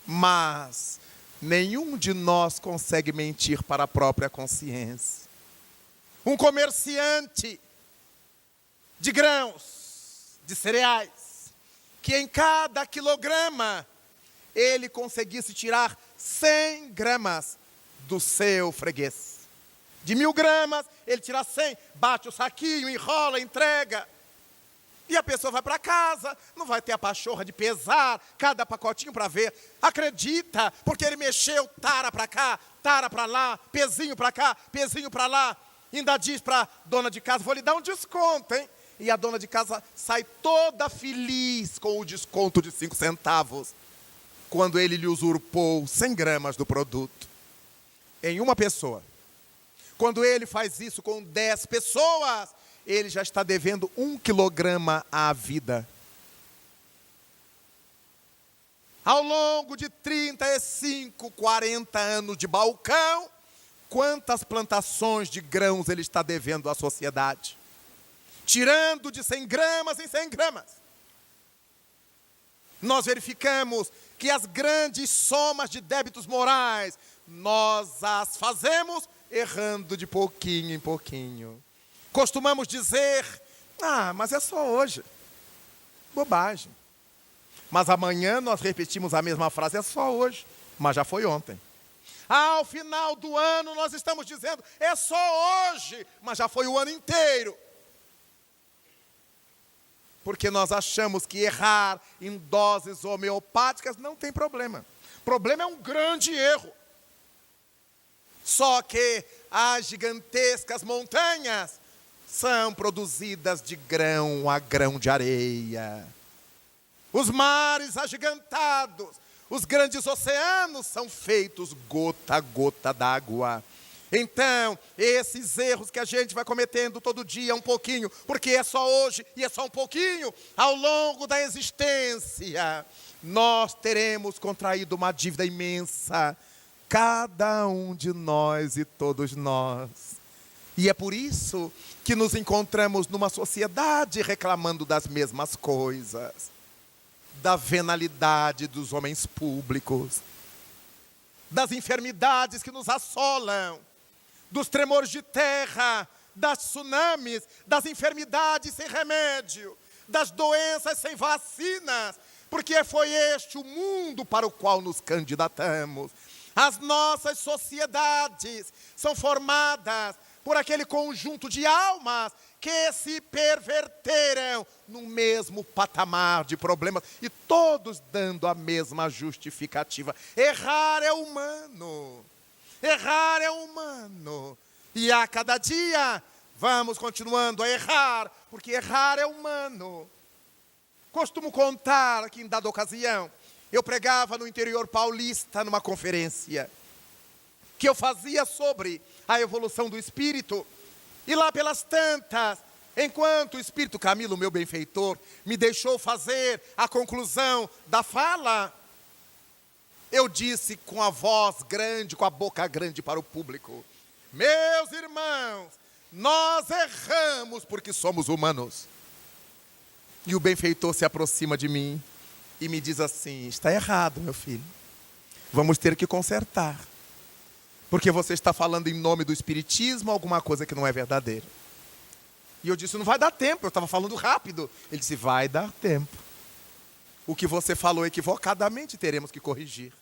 Mas nenhum de nós consegue mentir para a própria consciência. Um comerciante de grãos, de cereais, que em cada quilograma ele conseguisse tirar 100 gramas do seu freguês. De 1.000 gramas, ele tira 100, bate o saquinho, enrola, entrega. E a pessoa vai para casa, não vai ter a pachorra de pesar cada pacotinho para ver. Acredita, porque ele mexeu tara para cá, tara para lá, pezinho para cá, pezinho para lá. Ainda diz para a dona de casa: vou lhe dar um desconto, hein? E a dona de casa sai toda feliz com o desconto de 5 centavos, quando ele lhe usurpou 100 gramas do produto. Em uma pessoa. Quando ele faz isso com 10 pessoas, ele já está devendo 1 quilograma à vida. Ao longo de 35, 40 anos de balcão, quantas plantações de grãos ele está devendo à sociedade? Tirando de 100 gramas em 100 gramas. Nós verificamos que as grandes somas de débitos morais, nós as fazemos errando de pouquinho em pouquinho. Costumamos dizer: mas é só hoje. Bobagem. Mas amanhã nós repetimos a mesma frase: é só hoje, mas já foi ontem. Ao final do ano nós estamos dizendo: é só hoje, mas já foi o ano inteiro. Porque nós achamos que errar em doses homeopáticas não tem problema. O problema é um grande erro. Só que as gigantescas montanhas são produzidas de grão a grão de areia. Os mares agigantados, os grandes oceanos são feitos gota a gota d'água. Então, esses erros que a gente vai cometendo todo dia, um pouquinho, porque é só hoje e é só um pouquinho, ao longo da existência, nós teremos contraído uma dívida imensa, cada um de nós e todos nós. E é por isso que nos encontramos numa sociedade reclamando das mesmas coisas, da venalidade dos homens públicos, das enfermidades que nos assolam, dos tremores de terra, das tsunamis, das enfermidades sem remédio, das doenças sem vacinas, porque foi este o mundo para o qual nos candidatamos. As nossas sociedades são formadas por aquele conjunto de almas que se perverteram no mesmo patamar de problemas e todos dando a mesma justificativa. Errar é humano. Errar é humano. E a cada dia vamos continuando a errar, porque errar é humano. Costumo contar que em dada ocasião, eu pregava no interior paulista numa conferência que eu fazia sobre a evolução do espírito. E lá pelas tantas, enquanto o espírito Camilo, meu benfeitor, me deixou fazer a conclusão da fala, eu disse com a voz grande, com a boca grande para o público: meus irmãos, nós erramos porque somos humanos. E o benfeitor se aproxima de mim e me diz assim: está errado, meu filho. Vamos ter que consertar. Porque você está falando em nome do espiritismo alguma coisa que não é verdadeira. E eu disse: não vai dar tempo, eu estava falando rápido. Ele disse: vai dar tempo. O que você falou equivocadamente teremos que corrigir.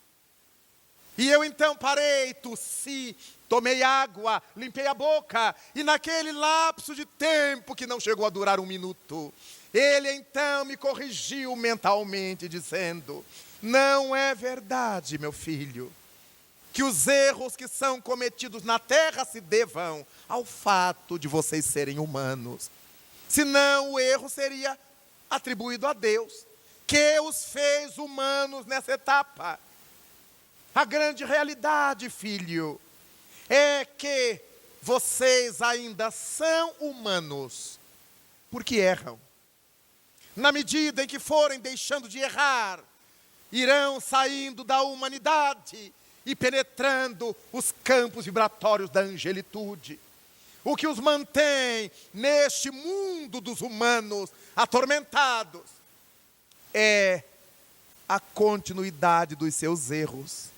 E eu então parei, tossi, tomei água, limpei a boca. E naquele lapso de tempo que não chegou a durar um minuto, ele então me corrigiu mentalmente dizendo: não é verdade, meu filho, que os erros que são cometidos na terra se devam ao fato de vocês serem humanos. Senão o erro seria atribuído a Deus, que os fez humanos nessa etapa. A grande realidade, filho, é que vocês ainda são humanos, porque erram. Na medida em que forem deixando de errar, irão saindo da humanidade e penetrando os campos vibratórios da angelitude. O que os mantém neste mundo dos humanos atormentados é a continuidade dos seus erros.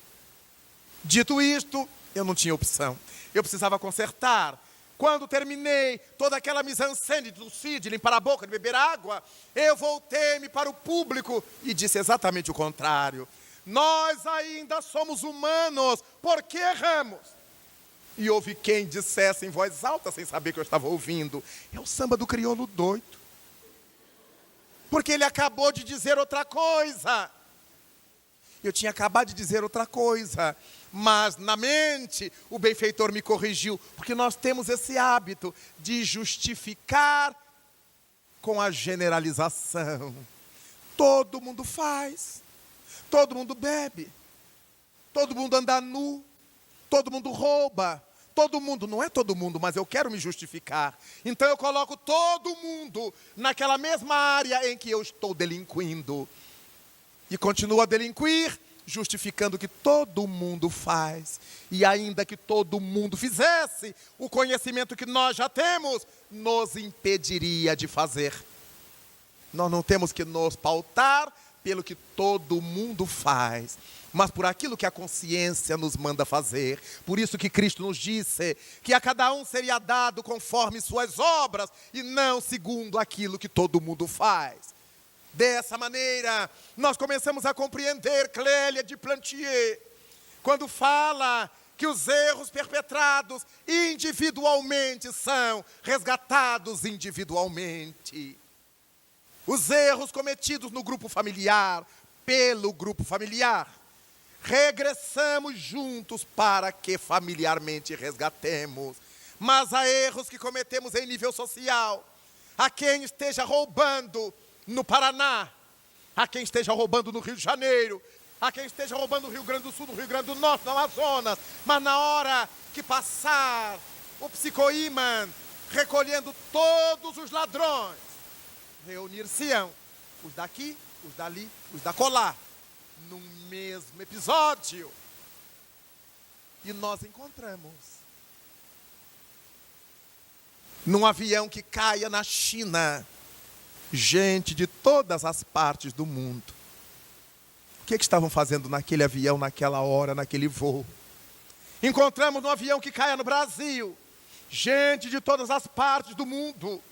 Dito isto, eu não tinha opção. Eu precisava consertar. Quando terminei toda aquela mise-en-scène de tossir, de limpar a boca, de beber água, eu voltei-me para o público e disse exatamente o contrário. Nós ainda somos humanos, porque erramos. E houve quem dissesse em voz alta, sem saber que eu estava ouvindo: é o samba do crioulo doido. Porque ele acabou de dizer outra coisa. Eu tinha acabado de dizer outra coisa, mas na mente o benfeitor me corrigiu, porque nós temos esse hábito de justificar com a generalização. Todo mundo faz, todo mundo bebe, todo mundo anda nu, todo mundo rouba, todo mundo, não é todo mundo, mas eu quero me justificar. Então eu coloco todo mundo naquela mesma área em que eu estou delinquindo. E continuo a delinquir, justificando que todo mundo faz. E ainda que todo mundo fizesse, o conhecimento que nós já temos nos impediria de fazer. Nós não temos que nos pautar pelo que todo mundo faz, mas por aquilo que a consciência nos manda fazer. Por isso que Cristo nos disse que a cada um seria dado conforme suas obras e não segundo aquilo que todo mundo faz. Dessa maneira, nós começamos a compreender Clélia de Plantier, quando fala que os erros perpetrados individualmente são resgatados individualmente. Os erros cometidos no grupo familiar, pelo grupo familiar, regressamos juntos para que familiarmente resgatemos. Mas há erros que cometemos em nível social. A quem esteja roubando no Paraná, a quem esteja roubando no Rio de Janeiro, a quem esteja roubando o Rio Grande do Sul, no Rio Grande do Norte, no Amazonas, mas na hora que passar o psicoímã recolhendo todos os ladrões, reunir-se-ão os daqui, os dali, os da colar, num mesmo episódio. E nós encontramos num avião que caia na China gente de todas as partes do mundo. O que estavam fazendo naquele avião, naquela hora, naquele voo? Encontramos no avião que caia no Brasil gente de todas as partes do mundo.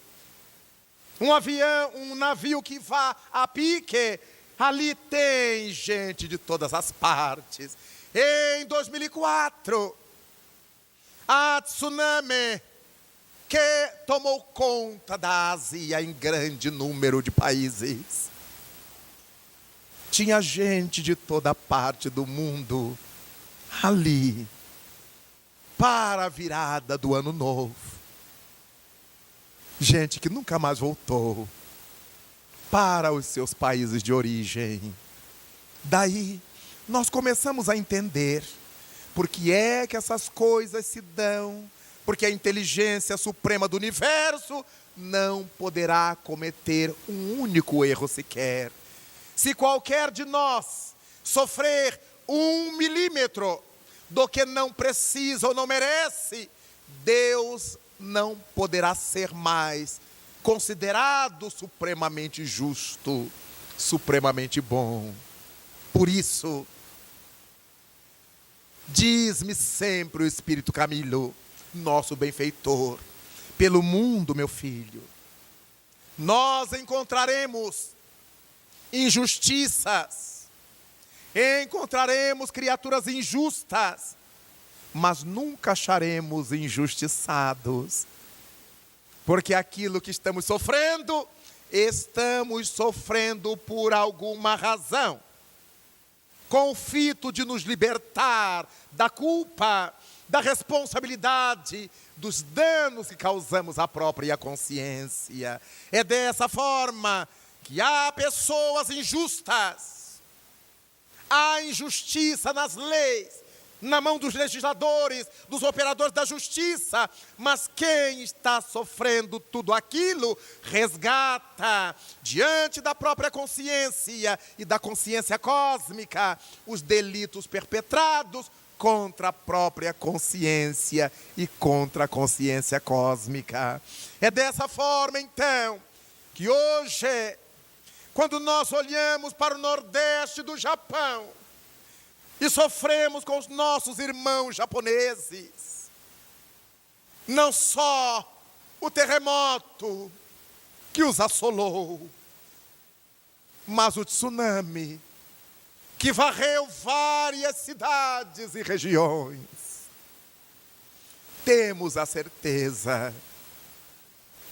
Um navio que vá a pique, ali tem gente de todas as partes. Em 2004, a tsunami que tomou conta da Ásia em grande número de países. Tinha gente de toda parte do mundo ali para a virada do ano novo. Gente que nunca mais voltou para os seus países de origem. Daí, nós começamos a entender por que é que essas coisas se dão, porque a inteligência suprema do universo não poderá cometer um único erro sequer. Se qualquer de nós sofrer 1 milímetro do que não precisa ou não merece, Deus não poderá ser mais considerado supremamente justo, supremamente bom. Por isso, diz-me sempre o Espírito Camilo, nosso benfeitor, pelo mundo, meu filho, nós encontraremos injustiças, encontraremos criaturas injustas, mas nunca acharemos injustiçados, porque aquilo que estamos sofrendo por alguma razão, com o fito de nos libertar da culpa, da responsabilidade, dos danos que causamos à própria consciência. É dessa forma que há pessoas injustas, há injustiça nas leis, na mão dos legisladores, dos operadores da justiça, mas quem está sofrendo tudo aquilo, resgata, diante da própria consciência e da consciência cósmica, os delitos perpetrados contra a própria consciência e contra a consciência cósmica. É dessa forma, então, que hoje, quando nós olhamos para o Nordeste do Japão, e sofremos com os nossos irmãos japoneses, não só o terremoto que os assolou, mas o tsunami que varreu várias cidades e regiões. Temos a certeza,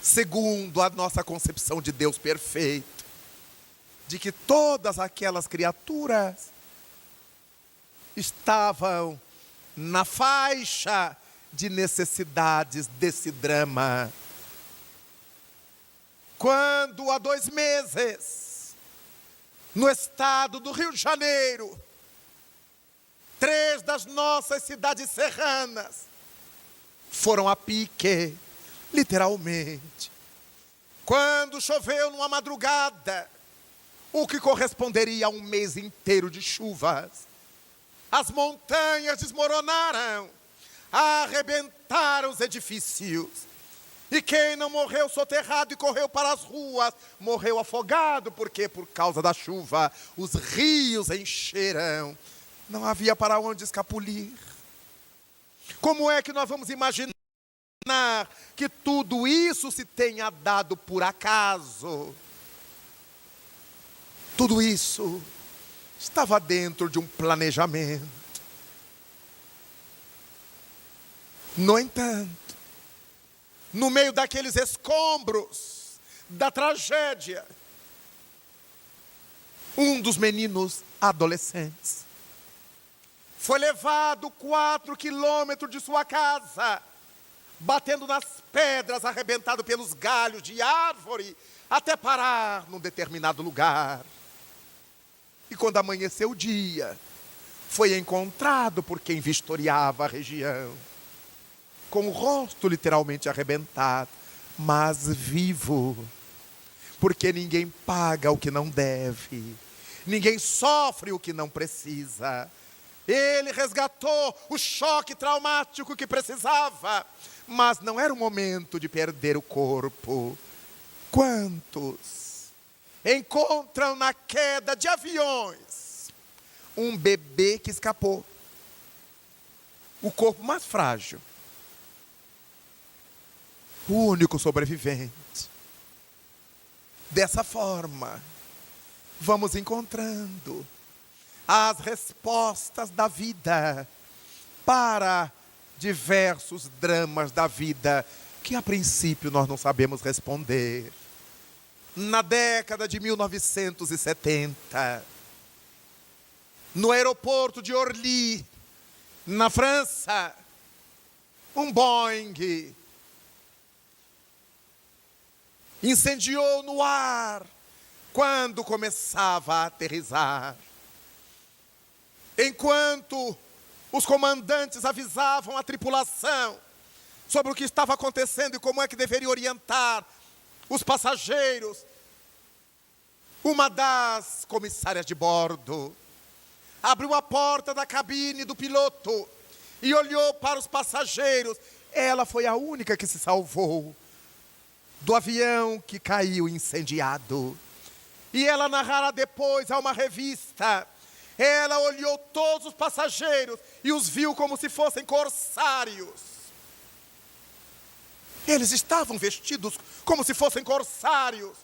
segundo a nossa concepção de Deus perfeito, de que todas aquelas criaturas estavam na faixa de necessidades desse drama. Quando há 2 meses, no estado do Rio de Janeiro, 3 das nossas cidades serranas foram a pique, literalmente. Quando choveu numa madrugada, o que corresponderia a um mês inteiro de chuvas, as montanhas desmoronaram, arrebentaram os edifícios. E quem não morreu soterrado e correu para as ruas, morreu afogado, porque por causa da chuva os rios encheram. Não havia para onde escapulir. Como é que nós vamos imaginar que tudo isso se tenha dado por acaso? Tudo isso estava dentro de um planejamento. No entanto, no meio daqueles escombros da tragédia, um dos meninos adolescentes foi levado 4 quilômetros de sua casa, batendo nas pedras, arrebentado pelos galhos de árvore, até parar num determinado lugar. E quando amanheceu o dia, foi encontrado por quem vistoriava a região, com o rosto literalmente arrebentado, mas vivo. Porque ninguém paga o que não deve, ninguém sofre o que não precisa. Ele resgatou o choque traumático que precisava, mas não era o momento de perder o corpo. Quantos encontram na queda de aviões um bebê que escapou, o corpo mais frágil, o único sobrevivente? Dessa forma, vamos encontrando as respostas da vida para diversos dramas da vida que a princípio nós não sabemos responder. Na década de 1970, no aeroporto de Orly, na França, um Boeing incendiou no ar quando começava a aterrissar. Enquanto os comandantes avisavam a tripulação sobre o que estava acontecendo e como é que deveria orientar os passageiros, uma das comissárias de bordo abriu a porta da cabine do piloto e olhou para os passageiros. Ela foi a única que se salvou do avião que caiu incendiado. E ela narrará depois a uma revista. Ela olhou todos os passageiros e os viu como se fossem corsários. Eles estavam vestidos como se fossem corsários,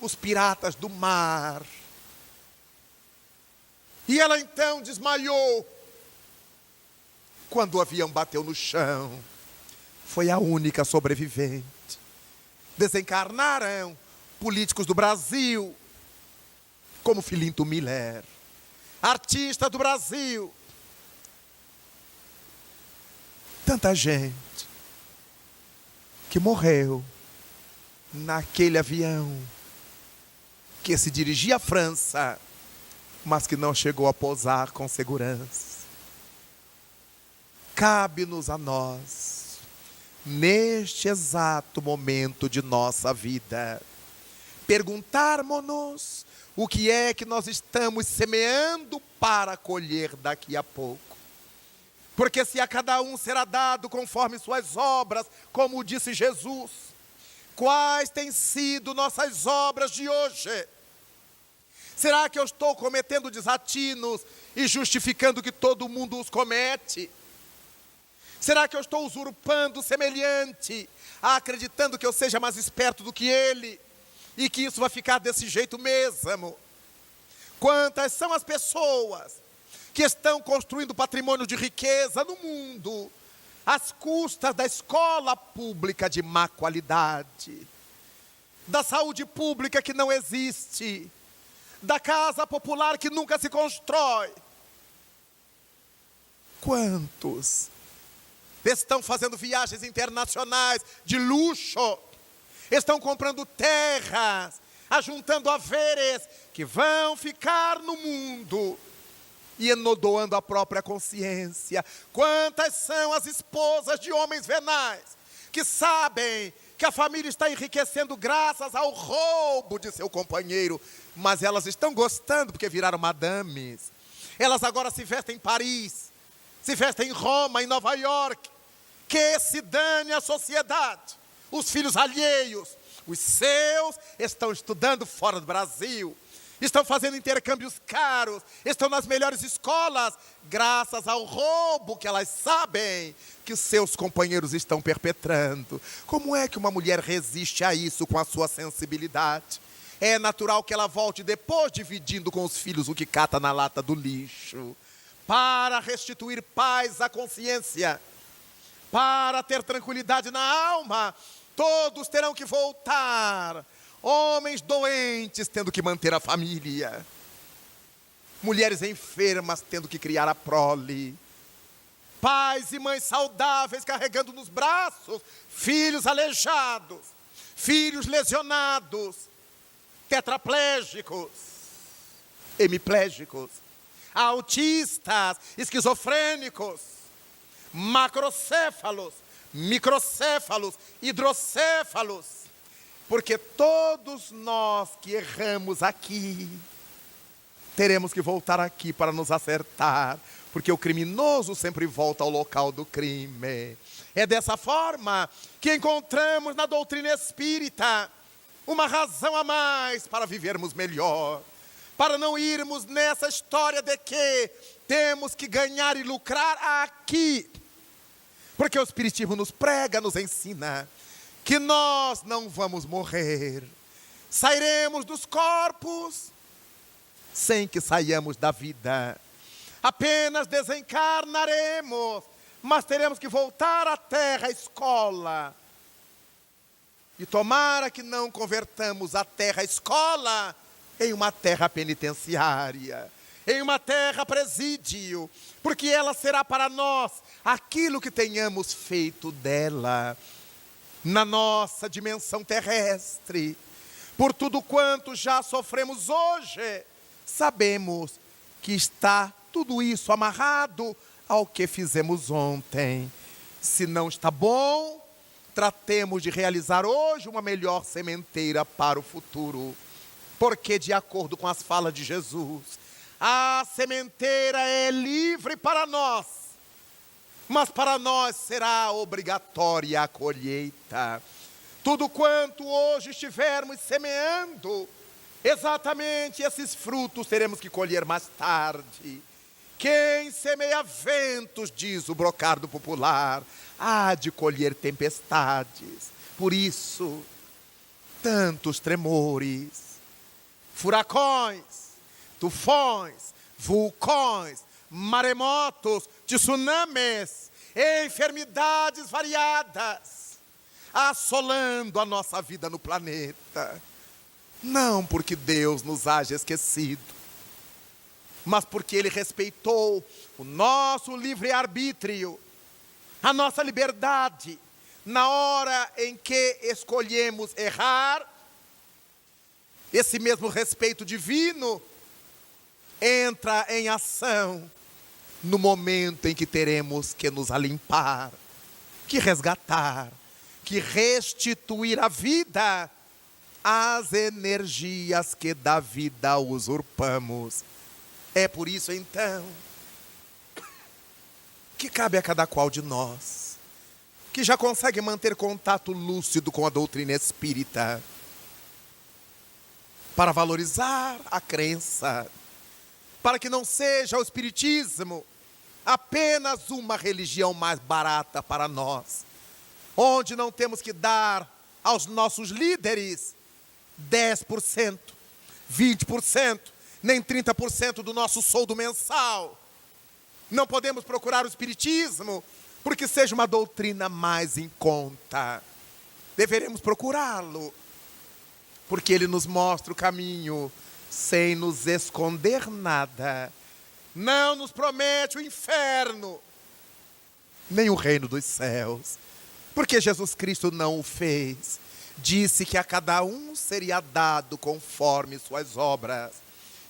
os piratas do mar. E ela então desmaiou quando o avião bateu no chão. Foi a única sobrevivente. Desencarnaram políticos do Brasil, como Filinto Miller, artista do Brasil. Tanta gente que morreu naquele avião que se dirigia à França, mas que não chegou a pousar com segurança. Cabe-nos a nós, neste exato momento de nossa vida, perguntarmos-nos o que é que nós estamos semeando para colher daqui a pouco. Porque se a cada um será dado conforme suas obras, como disse Jesus, quais têm sido nossas obras de hoje? Será que eu estou cometendo desatinos e justificando que todo mundo os comete? Será que eu estou usurpando o semelhante, acreditando que eu seja mais esperto do que ele e que isso vai ficar desse jeito mesmo? Quantas são as pessoas que estão construindo patrimônio de riqueza no mundo às custas da escola pública de má qualidade, da saúde pública que não existe, da casa popular que nunca se constrói? Quantos estão fazendo viagens internacionais de luxo, estão comprando terras, ajuntando haveres que vão ficar no mundo e enodoando a própria consciência? Quantas são as esposas de homens venais que sabem que a família está enriquecendo graças ao roubo de seu companheiro, mas elas estão gostando porque viraram madames? Elas agora se vestem em Paris, se vestem em Roma, em Nova York. Que se dane a sociedade. Os filhos alheios, os seus, estão estudando fora do Brasil, estão fazendo intercâmbios caros, estão nas melhores escolas, graças ao roubo que elas sabem que os seus companheiros estão perpetrando. Como é que uma mulher resiste a isso com a sua sensibilidade? É natural que ela volte depois, dividindo com os filhos o que cata na lata do lixo, para restituir paz à consciência, para ter tranquilidade na alma. Todos terão que voltar. Homens doentes tendo que manter a família, mulheres enfermas tendo que criar a prole, pais e mães saudáveis carregando nos braços filhos aleijados, filhos lesionados, tetraplégicos. hemiplégicos, autistas, esquizofrênicos, macrocéfalos, microcéfalos, hidrocéfalos, porque todos nós que erramos aqui, teremos que voltar aqui para nos acertar, porque o criminoso sempre volta ao local do crime. É dessa forma que encontramos na doutrina espírita uma razão a mais para vivermos melhor, para não irmos nessa história de que temos que ganhar e lucrar aqui. Porque o Espiritismo nos prega, nos ensina que nós não vamos morrer. Sairemos dos corpos sem que saiamos da vida. Apenas desencarnaremos, mas teremos que voltar à terra, à escola. E tomara que não convertamos a terra escola em uma terra penitenciária, em uma terra presídio, porque ela será para nós aquilo que tenhamos feito dela na nossa dimensão terrestre. Por tudo quanto já sofremos hoje, sabemos que está tudo isso amarrado ao que fizemos ontem. Se não está bom, tratemos de realizar hoje uma melhor sementeira para o futuro. Porque, de acordo com as falas de Jesus, a sementeira é livre para nós, mas para nós será obrigatória a colheita. Tudo quanto hoje estivermos semeando, exatamente esses frutos teremos que colher mais tarde. Quem semeia ventos, diz o brocardo popular, há de colher tempestades. Por isso, tantos tremores, furacões, tufões, vulcões, maremotos, tsunamis, enfermidades variadas, assolando a nossa vida no planeta. Não porque Deus nos haja esquecido, mas porque Ele respeitou o nosso livre-arbítrio, a nossa liberdade. Na hora em que escolhemos errar, esse mesmo respeito divino entra em ação no momento em que teremos que nos alimpar, que resgatar, que restituir à vida as energias que da vida usurpamos. É por isso, então, que cabe a cada qual de nós, que já consegue manter contato lúcido com a doutrina espírita, para valorizar a crença, para que não seja o espiritismo apenas uma religião mais barata para nós, onde não temos que dar aos nossos líderes 10%, 20%, nem 30% do nosso soldo mensal. Não podemos procurar o espiritismo porque seja uma doutrina mais em conta. Deveremos procurá-lo porque ele nos mostra o caminho sem nos esconder nada. Não nos promete o inferno, nem o reino dos céus, porque Jesus Cristo não o fez. Disse que a cada um seria dado conforme suas obras.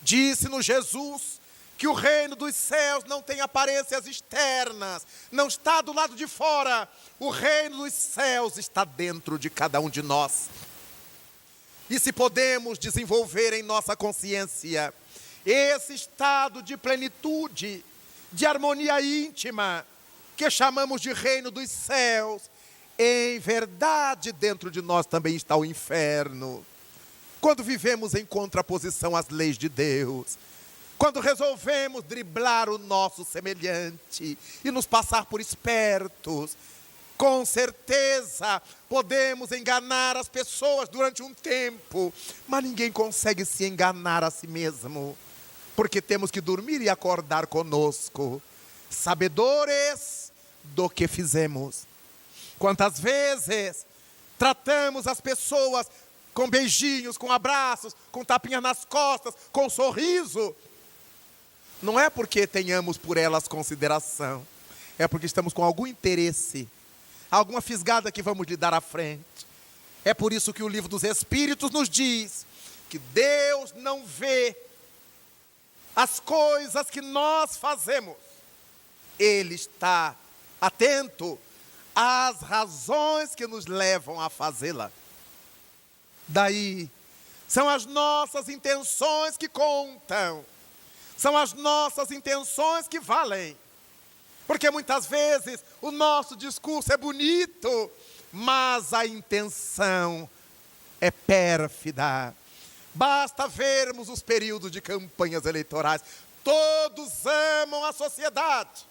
Disse-nos Jesus que o reino dos céus não tem aparências externas, não está do lado de fora. O reino dos céus está dentro de cada um de nós. E se podemos desenvolver em nossa consciência esse estado de plenitude, de harmonia íntima, que chamamos de reino dos céus, em verdade dentro de nós também está o inferno. Quando vivemos em contraposição às leis de Deus, quando resolvemos driblar o nosso semelhante e nos passar por espertos, com certeza podemos enganar as pessoas durante um tempo, mas ninguém consegue se enganar a si mesmo, porque temos que dormir e acordar conosco, sabedores do que fizemos. Quantas vezes tratamos as pessoas com beijinhos, com abraços, com tapinhas nas costas, com sorriso. Não é porque tenhamos por elas consideração, é porque estamos com algum interesse, alguma fisgada que vamos lhe dar à frente. É por isso que o Livro dos Espíritos nos diz que Deus não vê as coisas que nós fazemos. Ele está atento às razões que nos levam a fazê-la. Daí, são as nossas intenções que contam. São as nossas intenções que valem. Porque muitas vezes o nosso discurso é bonito, mas a intenção é pérfida. Basta vermos os períodos de campanhas eleitorais. Todos amam a sociedade.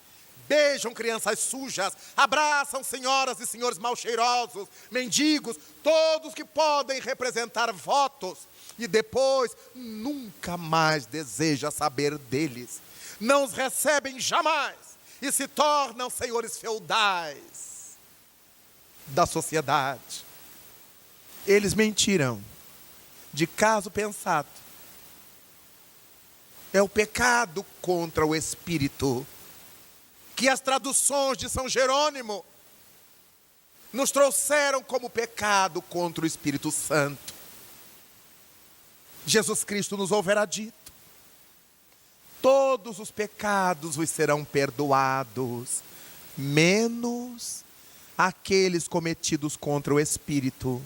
Beijam crianças sujas, abraçam senhoras e senhores mal cheirosos, mendigos, todos que podem representar votos. E depois nunca mais deseja saber deles. Não os recebem jamais e se tornam senhores feudais da sociedade. Eles mentiram de caso pensado. É o pecado contra o Espírito que as traduções de São Jerônimo nos trouxeram como pecado contra o Espírito Santo. Jesus Cristo nos houvera dito: todos os pecados vos serão perdoados, menos aqueles cometidos contra o Espírito,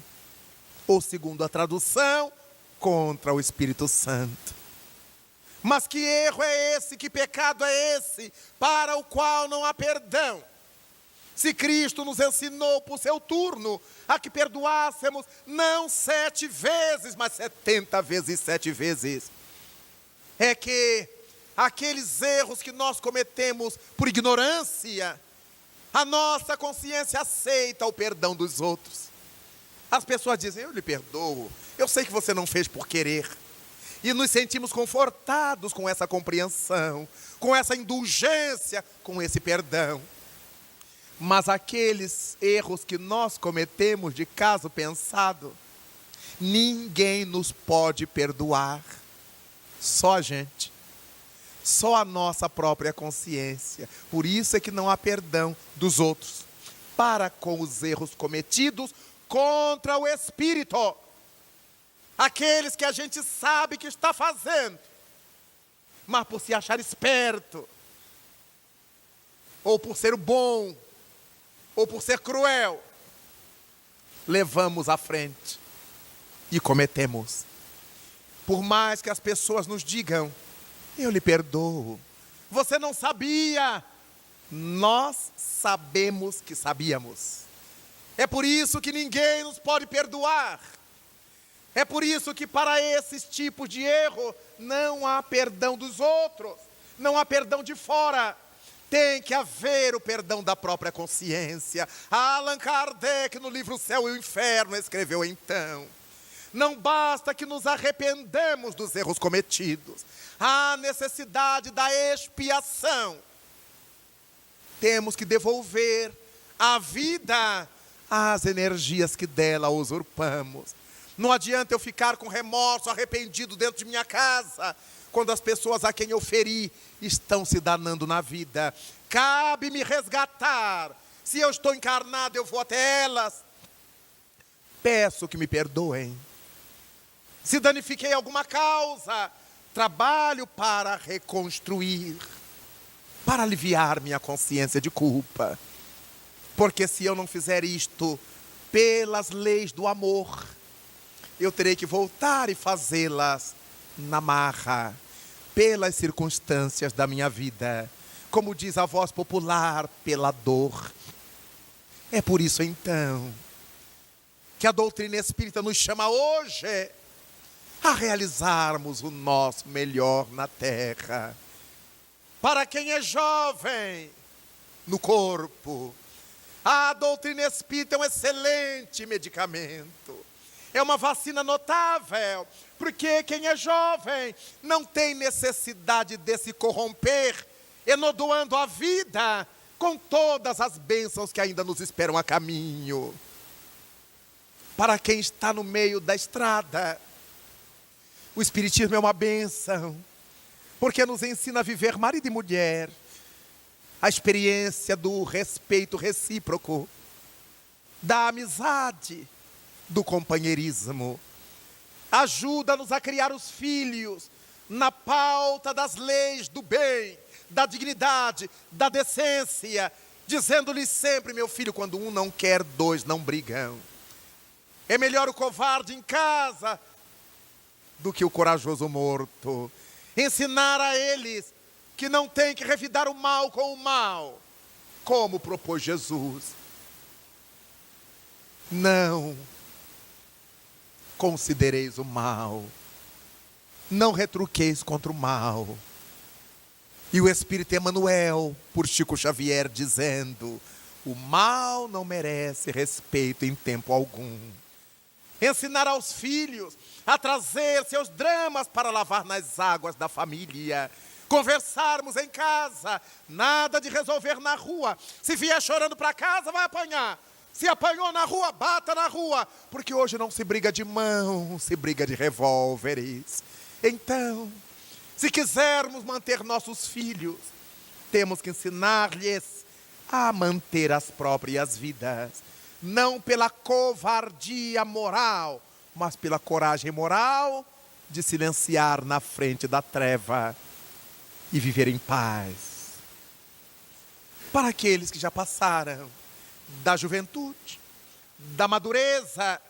ou segundo a tradução, contra o Espírito Santo. Mas que erro é esse, que pecado é esse, para o qual não há perdão? Se Cristo nos ensinou por seu turno a que perdoássemos não 7 vezes, mas 70 vezes 7 vezes. É que aqueles erros que nós cometemos por ignorância, a nossa consciência aceita o perdão dos outros. As pessoas dizem: eu lhe perdoo, eu sei que você não fez por querer. E nos sentimos confortados com essa compreensão, com essa indulgência, com esse perdão. Mas aqueles erros que nós cometemos de caso pensado, ninguém nos pode perdoar. Só a gente. Só a nossa própria consciência. Por isso é que não há perdão dos outros para com os erros cometidos contra o Espírito. Aqueles que a gente sabe que está fazendo, mas por se achar esperto, ou por ser bom, ou por ser cruel, levamos à frente e cometemos. Por mais que as pessoas nos digam: eu lhe perdoo, você não sabia. Nós sabemos que sabíamos. É por isso que ninguém nos pode perdoar. É por isso que para esses tipos de erro não há perdão dos outros, não há perdão de fora. Tem que haver o perdão da própria consciência. Allan Kardec, no livro O Céu e o Inferno, escreveu então: não basta que nos arrependamos dos erros cometidos, há necessidade da expiação. Temos que devolver a vida às energias que dela usurpamos. Não adianta eu ficar com remorso, arrependido dentro de minha casa, quando as pessoas a quem eu feri estão se danando na vida. Cabe me resgatar. Se eu estou encarnado, eu vou até elas. Peço que me perdoem. Se danifiquei alguma causa, trabalho para reconstruir, para aliviar minha consciência de culpa. Porque se eu não fizer isto pelas leis do amor, eu terei que voltar e fazê-las na marra, pelas circunstâncias da minha vida. Como diz a voz popular, pela dor. É por isso então que a doutrina espírita nos chama hoje a realizarmos o nosso melhor na terra. Para quem é jovem no corpo, a doutrina espírita é um excelente medicamento. É uma vacina notável, porque quem é jovem não tem necessidade de se corromper, enodoando a vida com todas as bênçãos que ainda nos esperam a caminho. Para quem está no meio da estrada, o Espiritismo é uma bênção, porque nos ensina a viver marido e mulher, a experiência do respeito recíproco, da amizade, do companheirismo. Ajuda-nos a criar os filhos na pauta das leis do bem, da dignidade, da decência, dizendo-lhes sempre: meu filho, quando um não quer, dois não brigam. É melhor o covarde em casa do que o corajoso morto. Ensinar a eles que não tem que revidar o mal com o mal, como propôs Jesus. Não considereis o mal, não retruqueis contra o mal. E o Espírito Emmanuel, por Chico Xavier, dizendo: o mal não merece respeito em tempo algum. Ensinar aos filhos a trazer seus dramas para lavar nas águas da família. Conversarmos em casa, nada de resolver na rua. Se vier chorando para casa, vai apanhar. Se apanhou na rua, bata na rua. Porque hoje não se briga de mão, se briga de revólveres. Então, se quisermos manter nossos filhos, temos que ensinar-lhes a manter as próprias vidas. Não pela covardia moral, mas pela coragem moral de silenciar na frente da treva e viver em paz. Para aqueles que já passaram da juventude, da madureza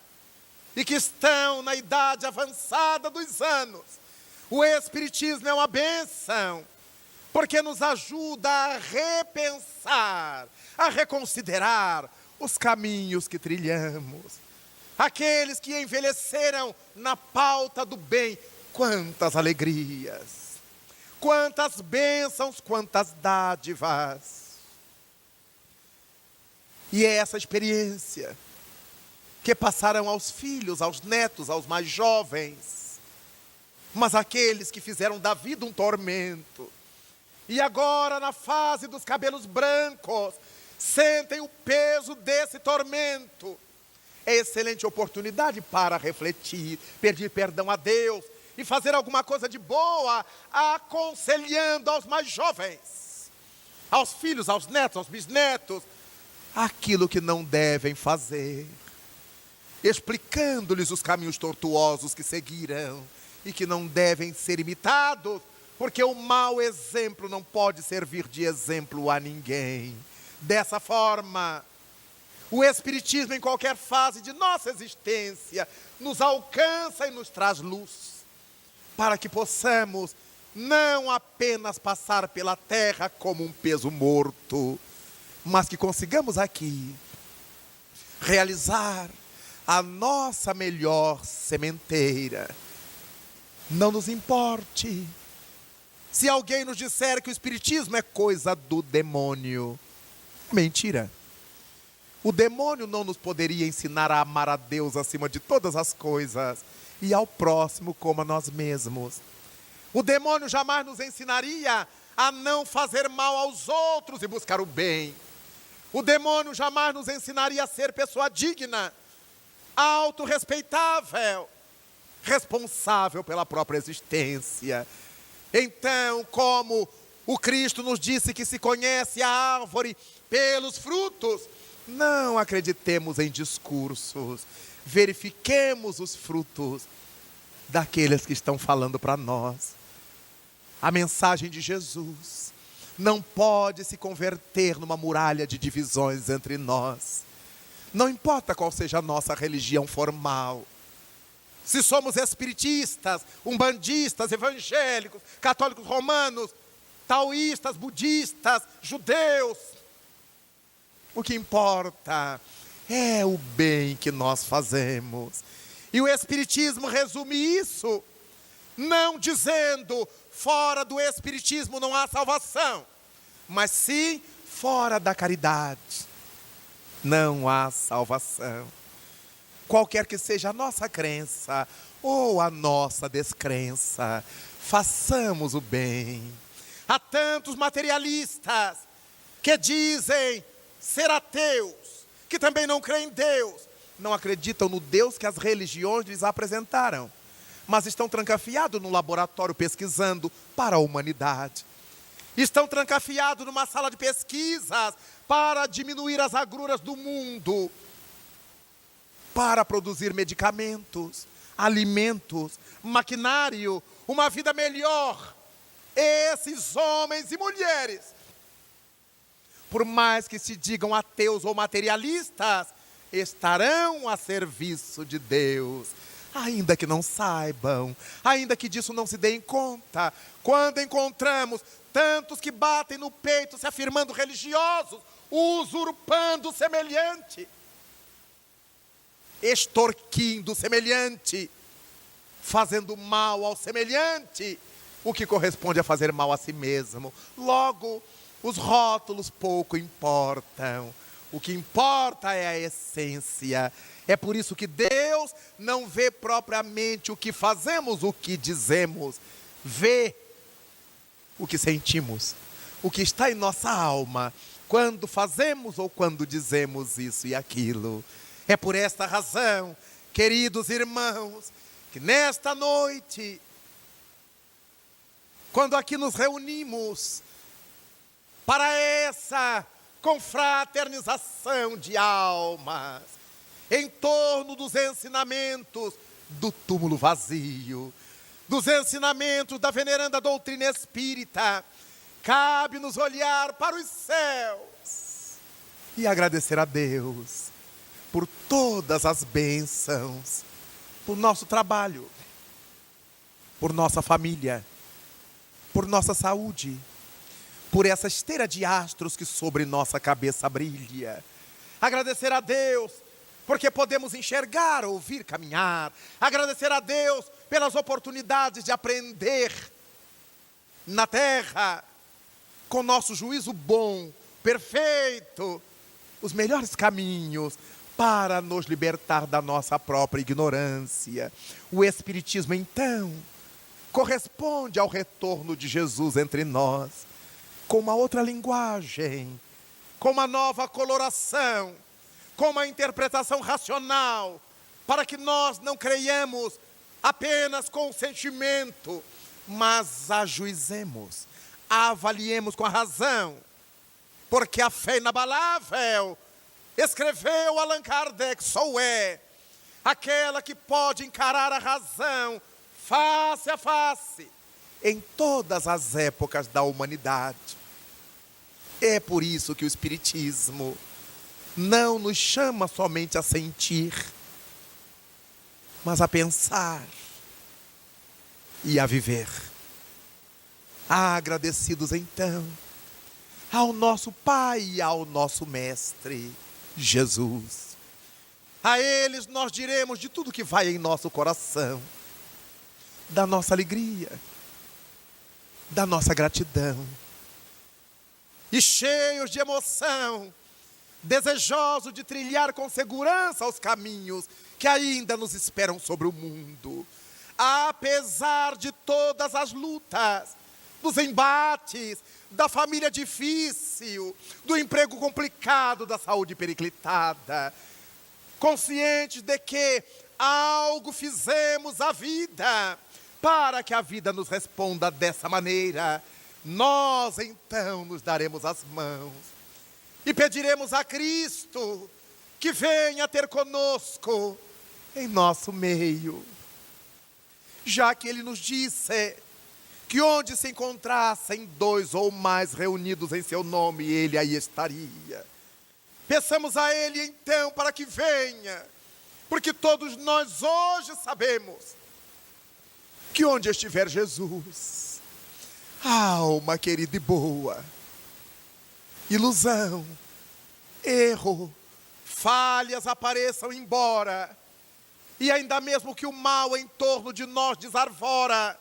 e que estão na idade avançada dos anos, o Espiritismo é uma bênção, porque nos ajuda a repensar, a reconsiderar os caminhos que trilhamos. Aqueles que envelheceram na pauta do bem, quantas alegrias, quantas bênçãos, quantas dádivas. E é essa experiência que passaram aos filhos, aos netos, aos mais jovens. Mas aqueles que fizeram da vida um tormento, e agora na fase dos cabelos brancos, sentem o peso desse tormento. É excelente oportunidade para refletir, pedir perdão a Deus e fazer alguma coisa de boa, aconselhando aos mais jovens, aos filhos, aos netos, aos bisnetos, aquilo que não devem fazer, explicando-lhes os caminhos tortuosos que seguirão e que não devem ser imitados, porque o mau exemplo não pode servir de exemplo a ninguém. Dessa forma, o Espiritismo, em qualquer fase de nossa existência, nos alcança e nos traz luz, para que possamos não apenas passar pela terra como um peso morto, mas que consigamos aqui realizar a nossa melhor sementeira. Não nos importe se alguém nos disser que o Espiritismo é coisa do demônio. Mentira. O demônio não nos poderia ensinar a amar a Deus acima de todas as coisas e ao próximo como a nós mesmos. O demônio jamais nos ensinaria a não fazer mal aos outros e buscar o bem. O demônio jamais nos ensinaria a ser pessoa digna, autorrespeitável, responsável pela própria existência. Então, como o Cristo nos disse que se conhece a árvore pelos frutos, não acreditemos em discursos, verifiquemos os frutos daqueles que estão falando para nós. A mensagem de Jesus não pode se converter numa muralha de divisões entre nós. Não importa qual seja a nossa religião formal. Se somos espiritistas, umbandistas, evangélicos, católicos romanos, taoístas, budistas, judeus, o que importa é o bem que nós fazemos. E o Espiritismo resume isso, não dizendo fora do Espiritismo não há salvação, mas sim fora da caridade não há salvação. Qualquer que seja a nossa crença ou a nossa descrença, façamos o bem. Há tantos materialistas que dizem ser ateus, que também não creem em Deus, não acreditam no Deus que as religiões lhes apresentaram, mas estão trancafiados no laboratório pesquisando para a humanidade. Estão trancafiados numa sala de pesquisas para diminuir as agruras do mundo, para produzir medicamentos, alimentos, maquinário, uma vida melhor. Esses homens e mulheres, por mais que se digam ateus ou materialistas, estarão a serviço de Deus, ainda que não saibam, ainda que disso não se deem conta. Quando encontramos tantos que batem no peito se afirmando religiosos, usurpando o semelhante, extorquindo o semelhante, fazendo mal ao semelhante, o que corresponde a fazer mal a si mesmo. Logo, os rótulos pouco importam. O que importa é a essência. É por isso que Deus não vê propriamente o que fazemos, o que dizemos. Vê o que sentimos, o que está em nossa alma, quando fazemos ou quando dizemos isso e aquilo. É por esta razão, queridos irmãos, que nesta noite, quando aqui nos reunimos para essa confraternização de almas, em torno dos ensinamentos do túmulo vazio, dos ensinamentos da veneranda doutrina espírita, cabe-nos olhar para os céus e agradecer a Deus por todas as bênçãos, por nosso trabalho, por nossa família, por nossa saúde, por essa esteira de astros que sobre nossa cabeça brilha. Agradecer a Deus porque podemos enxergar, ouvir, caminhar. Agradecer a Deus pelas oportunidades de aprender na terra, com nosso juízo bom, perfeito, os melhores caminhos para nos libertar da nossa própria ignorância. O Espiritismo, então, corresponde ao retorno de Jesus entre nós, com uma outra linguagem, com uma nova coloração, com uma interpretação racional, para que nós não creiamos apenas com o sentimento, mas ajuizemos, avaliemos com a razão, porque a fé inabalável, escreveu Allan Kardec, só é aquela que pode encarar a razão face a face, em todas as épocas da humanidade. É por isso que o Espiritismo não nos chama somente a sentir, mas a pensar e a viver. Agradecidos então ao nosso Pai e ao nosso Mestre, Jesus. A eles nós diremos de tudo que vai em nosso coração, da nossa alegria, da nossa gratidão. E cheios de emoção, desejosos de trilhar com segurança os caminhos que ainda nos esperam sobre o mundo. Apesar de todas as lutas, dos embates, da família difícil, do emprego complicado, da saúde periclitada, conscientes de que algo fizemos à vida para que a vida nos responda dessa maneira, nós então nos daremos as mãos e pediremos a Cristo que venha ter conosco em nosso meio, já que Ele nos disse que onde se encontrassem 2 ou mais reunidos em seu nome, Ele aí estaria. Peçamos a Ele então para que venha, porque todos nós hoje sabemos que onde estiver Jesus, alma querida e boa, ilusão, erro, falhas apareçam embora, e ainda mesmo que o mal em torno de nós desarvora,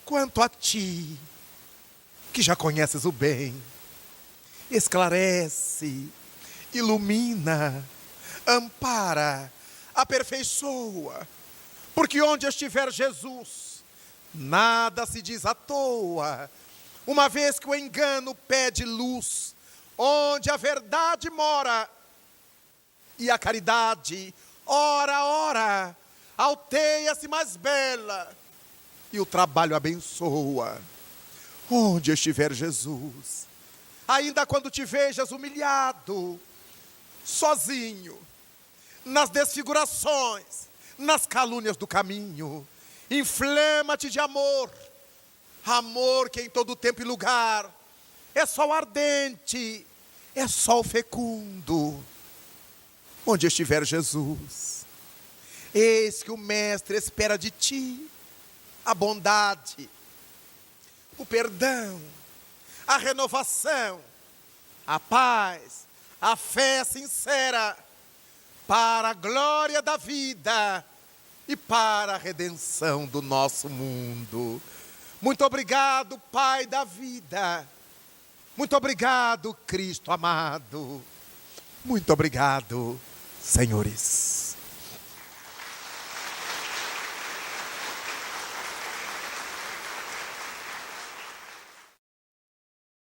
quanto a ti, que já conheces o bem, esclarece, ilumina, ampara, aperfeiçoa, porque onde estiver Jesus, nada se diz à toa, uma vez que o engano pede luz, onde a verdade mora, e a caridade, ora, ora, alteia-se mais bela, e o trabalho abençoa. Onde estiver Jesus, ainda quando te vejas humilhado, sozinho, nas desfigurações, nas calúnias do caminho, Inflama-te de amor. Amor que em todo tempo e lugar é sol ardente, é sol fecundo. Onde estiver Jesus, eis que o Mestre espera de ti a bondade, o perdão, a renovação, a paz, a fé sincera, para a glória da vida e para a redenção do nosso mundo. Muito obrigado, Pai da vida. Muito obrigado, Cristo amado. Muito obrigado, senhores.